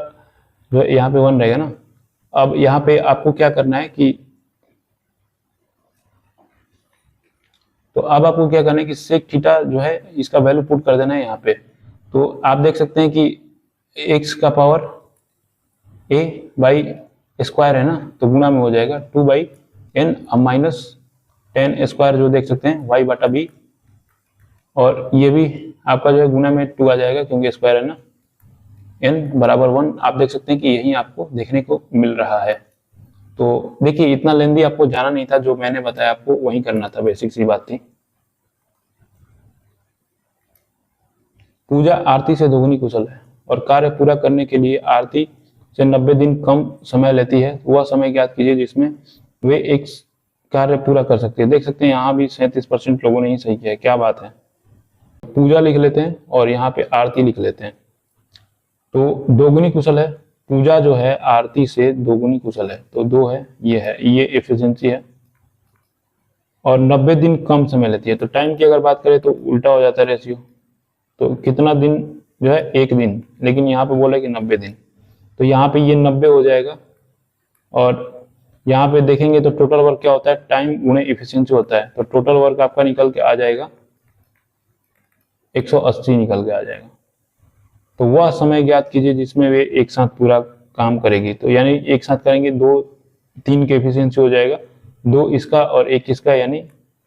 जो यहाँ पे 1 रहेगा ना। अब यहाँ पे आपको क्या करना है कि, तो अब आपको क्या करना है कि सेक थीटा जो है इसका वैल्यू पुट कर देना है यहाँ पे। तो आप देख सकते हैं कि x का पावर a बाई स्क्वायर है ना, तो गुणा में हो जाएगा 2/n, अब माइनस tan स्क्वायर जो देख सकते हैं y बटा b, और ये भी आपका जो है गुणा में 2 आ जाएगा क्योंकि स्क्वायर है ना, n बराबर 1। आप देख सकते हैं कि यही आपको देखने को मिल रहा है। तो देखिए इतना लेंदी आपको जाना नहीं था, जो मैंने बताया आपको वही करना था, बेसिक सी बात थी। पूजा आरती से दोगुनी कुशल है और कार्य पूरा करने के लिए आरती से 90 दिन कम समय लेती है, वह समय ज्ञात कीजिए जिसमें वे एक कार्य पूरा कर सकते हैं। देख सकते हैं यहाँ भी 37% लोगों ने ही सही किया है, क्या बात है। पूजा लिख लेते हैं और यहाँ पे आरती लिख लेते हैं। तो दोगुनी कुशल है, पूजा जो है आरती से दोगुनी कुशल है, तो 2 है, ये एफिशिएंसी है, और 90 दिन कम समय लेती है। तो टाइम की अगर बात करें तो उल्टा हो जाता है रेशियो, तो कितना दिन जो है 1 दिन, लेकिन यहाँ पे बोला कि 90 दिन, तो यहाँ पे ये 90 हो जाएगा। और यहाँ पे देखेंगे तो टोटल वर्क क्या होता है, टाइम गुणे इफिशियंसी होता है, तो टोटल वर्क आपका निकल के आ जाएगा 180 निकल के आ जाएगा। तो वह समय ज्ञात कीजिए जिसमें वे एक साथ पूरा काम करेगी, तो यानी एक साथ करेंगे 2-3 के एफिशिएंसी हो जाएगा, 2 इसका और 1 इसका, यानी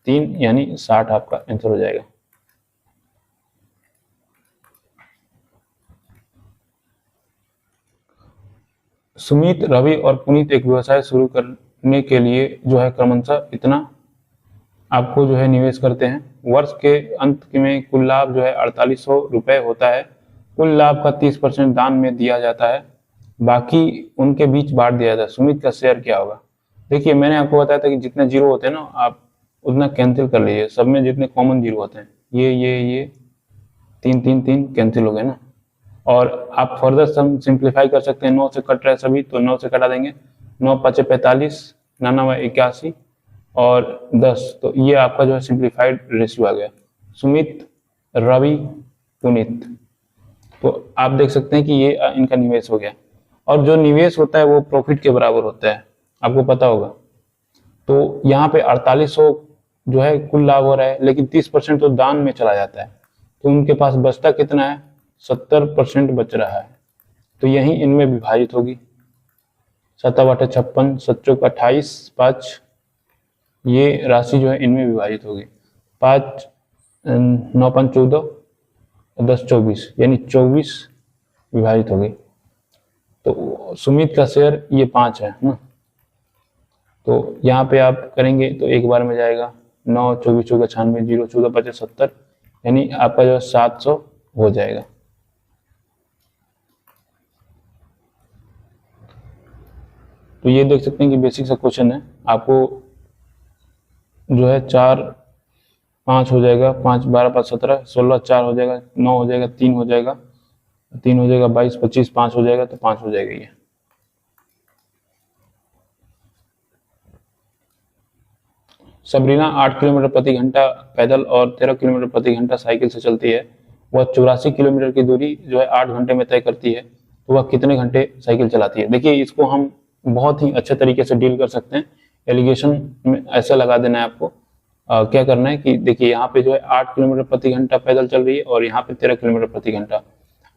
3, यानी 60 आपका आंसर हो जाएगा। सुमित, रवि और पुनीत एक व्यवसाय शुरू करने के लिए जो है क्रमशः इतना आपको जो है निवेश करते हैं। वर्ष के अंत में कुल लाभ जो है 4800 रुपए होता है। कुल लाभ का 30% दान में दिया जाता है, बाकी उनके बीच बांट दिया जाता है। सुमित का शेयर क्या होगा। देखिए मैंने आपको बताया था कि जितने जीरो होते हैं ना, आप उतना कैंसिल कर लीजिए, सब में जितने कॉमन जीरो होते हैं, ये 3 कैंसिल हो गए ना। और आप फर्दर सम सिंप्लीफाई कर सकते हैं, 9 से कट रहे सभी, तो 9 से कटा देंगे, 9 5 45, 99 81 और 10, तो ये आपका जो है सिंप्लीफाइड रेशियो आ गया, सुमित, रवि, पुनीत। तो आप देख सकते हैं कि ये इनका निवेश हो गया, और जो निवेश होता है वो प्रॉफिट के बराबर होता है, आपको पता होगा। तो यहाँ पे 4800 जो है कुल लाभ हो रहा है, लेकिन 30% तो दान में चला जाता है, तो उनके पास बचता कितना है, 70% बच रहा है, तो यही इनमें विभाजित होगी। 7/56, 7 का 28, 5, ये राशि जो है इनमें विभाजित होगी। 5 9 5 14, 10 24, यानी 24 विभाजित होगी। तो सुमित का शेयर ये 5 है ना, तो यहाँ पे आप करेंगे तो एक बार में जाएगा 9 24 14 96 0 14 25 70, यानी आपका जो 700 हो जाएगा। तो ये देख सकते हैं कि बेसिक सा क्वेश्चन है, आपको जो है 4 5 हो जाएगा, 5 12 5 17, 16 4 हो जाएगा, 9 हो जाएगा, 3 हो जाएगा, 3 हो जाएगा, 22 25, 5 हो जाएगा, तो 5 हो जाएगा ये। सबरीना 8 किलोमीटर प्रति घंटा पैदल और 13 किलोमीटर प्रति घंटा साइकिल से चलती है। वह 84 किलोमीटर की दूरी जो है 8 घंटे में तय करती है, तो वह कितने घंटे साइकिल चलाती है। देखिए इसको हम बहुत ही अच्छे तरीके से डील कर सकते हैं। एलिगेशन में ऐसा लगा देना है आपको, क्या करना है कि देखिए यहाँ पे जो है 8 किलोमीटर प्रति घंटा पैदल चल रही है, और यहाँ पे 13 किलोमीटर प्रति घंटा,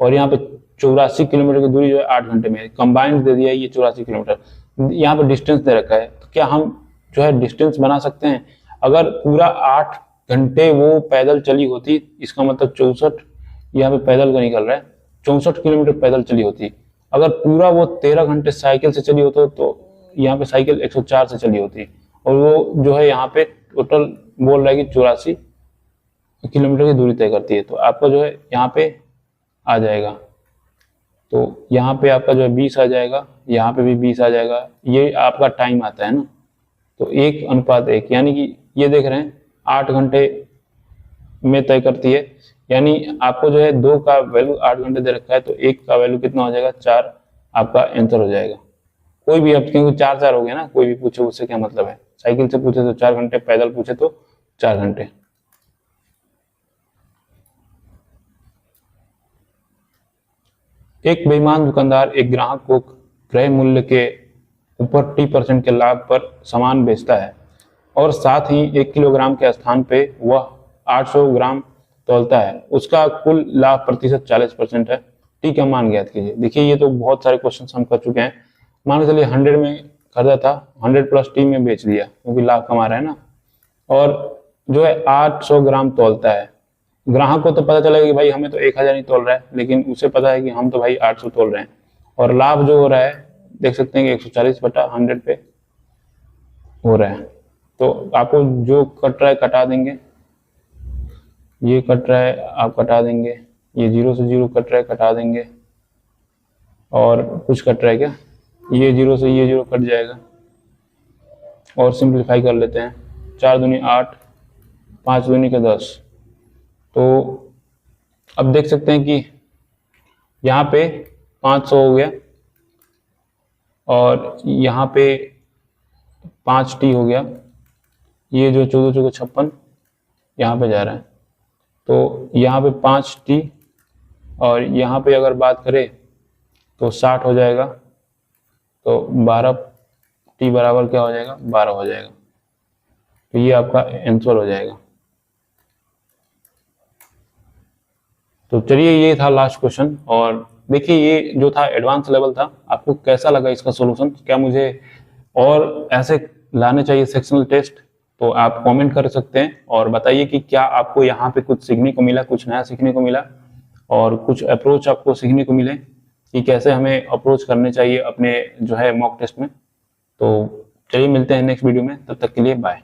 और यहाँ पे 84 किलोमीटर की दूरी जो है 8 घंटे में, कंबाइंड दे दिया है ये 84 किलोमीटर। यहाँ पे डिस्टेंस दे रखा है, तो क्या हम जो है डिस्टेंस बना सकते हैं। अगर पूरा 8 घंटे वो पैदल चली होती, इसका मतलब 64 यहाँ पे पैदल का निकल रहा है, 64 किलोमीटर पैदल चली होती। अगर पूरा वो 13 घंटे साइकिल से चली होती तो यहाँ पे साइकिल 104 से चली होती, और वो जो है यहाँ पे टोटल बोल रहा है कि 84 किलोमीटर की दूरी तय करती है। तो आपका जो है यहाँ पे आ जाएगा, तो यहाँ पे आपका जो है 20 आ जाएगा, यहाँ पे भी 20 आ जाएगा। ये आपका टाइम आता है ना, तो 1:1, यानी कि ये देख रहे हैं 8 घंटे में तय करती है। यानी आपको जो है 2 का वैल्यू 8 घंटे दे रखा है, तो 1 का वैल्यू कितना हो जाएगा, 4 आपका आंसर हो जाएगा। कोई भी, अब क्योंकि 4 हो गया ना, कोई भी पूछे उससे क्या मतलब है, साइकिल से पूछे तो 4 घंटे, पैदल पूछे तो 4 घंटे। एक बेईमान दुकानदार एक ग्राहक को क्रय मूल्य के ऊपर 30% के लाभ पर सामान बेचता है और साथ ही 1 किलोग्राम के स्थान पे वह 800 ग्राम तौलता है। उसका कुल लाभ प्रतिशत 40% है। टी का मान ज्ञात कीजिए। देखिए ये तो बहुत सारे क्वेश्चन हम कर चुके हैं। मान के चलिए 100 में खरीदा था, 100 प्लस टी में बेच दिया क्योंकि लाभ कमा रहा है ना, और जो है 800 ग्राम तौलता है। ग्राहक को तो पता चलेगा कि भाई हमें तो 1000 ही तोल रहा है, लेकिन उसे पता है कि हम तो भाई 800 तोल रहे हैं, और लाभ जो हो रहा है देख सकते हैं कि 140/100 पे हो रहा है। तो आपको जो कट रहा है कटा देंगे, ये कट रहा है आप कटा देंगे, ये 0 से 0 कट रहा है कटा देंगे, और कुछ कट रहा है क्या, ये 0 से ये 0 कट जाएगा, और सिंप्लीफाई कर लेते हैं। 4 दूनी 8, 5 दूनी के 10। तो अब देख सकते हैं कि यहाँ पे 500 हो गया, और यहाँ पे 5t हो गया। ये जो 14 चौके 56 यहाँ पे जा रहा है, तो यहाँ पे 5t, और यहाँ पे अगर बात करें तो 60 हो जाएगा, तो 12t बराबर क्या हो जाएगा, 12 हो जाएगा। तो ये आपका आंसर हो जाएगा। तो चलिए ये था लास्ट क्वेश्चन, और देखिए ये जो था एडवांस लेवल था। आपको कैसा लगा इसका सॉल्यूशन, क्या मुझे और ऐसे लाने चाहिए सेक्शनल टेस्ट, तो आप कमेंट कर सकते हैं और बताइए कि क्या आपको यहाँ पे कुछ सीखने को मिला, कुछ नया सीखने को मिला, और कुछ अप्रोच आपको सीखने को मिले कि कैसे हमें अप्रोच करने चाहिए अपने जो है मॉक टेस्ट में। तो चलिए मिलते हैं नेक्स्ट वीडियो में, तब तक के लिए बाय।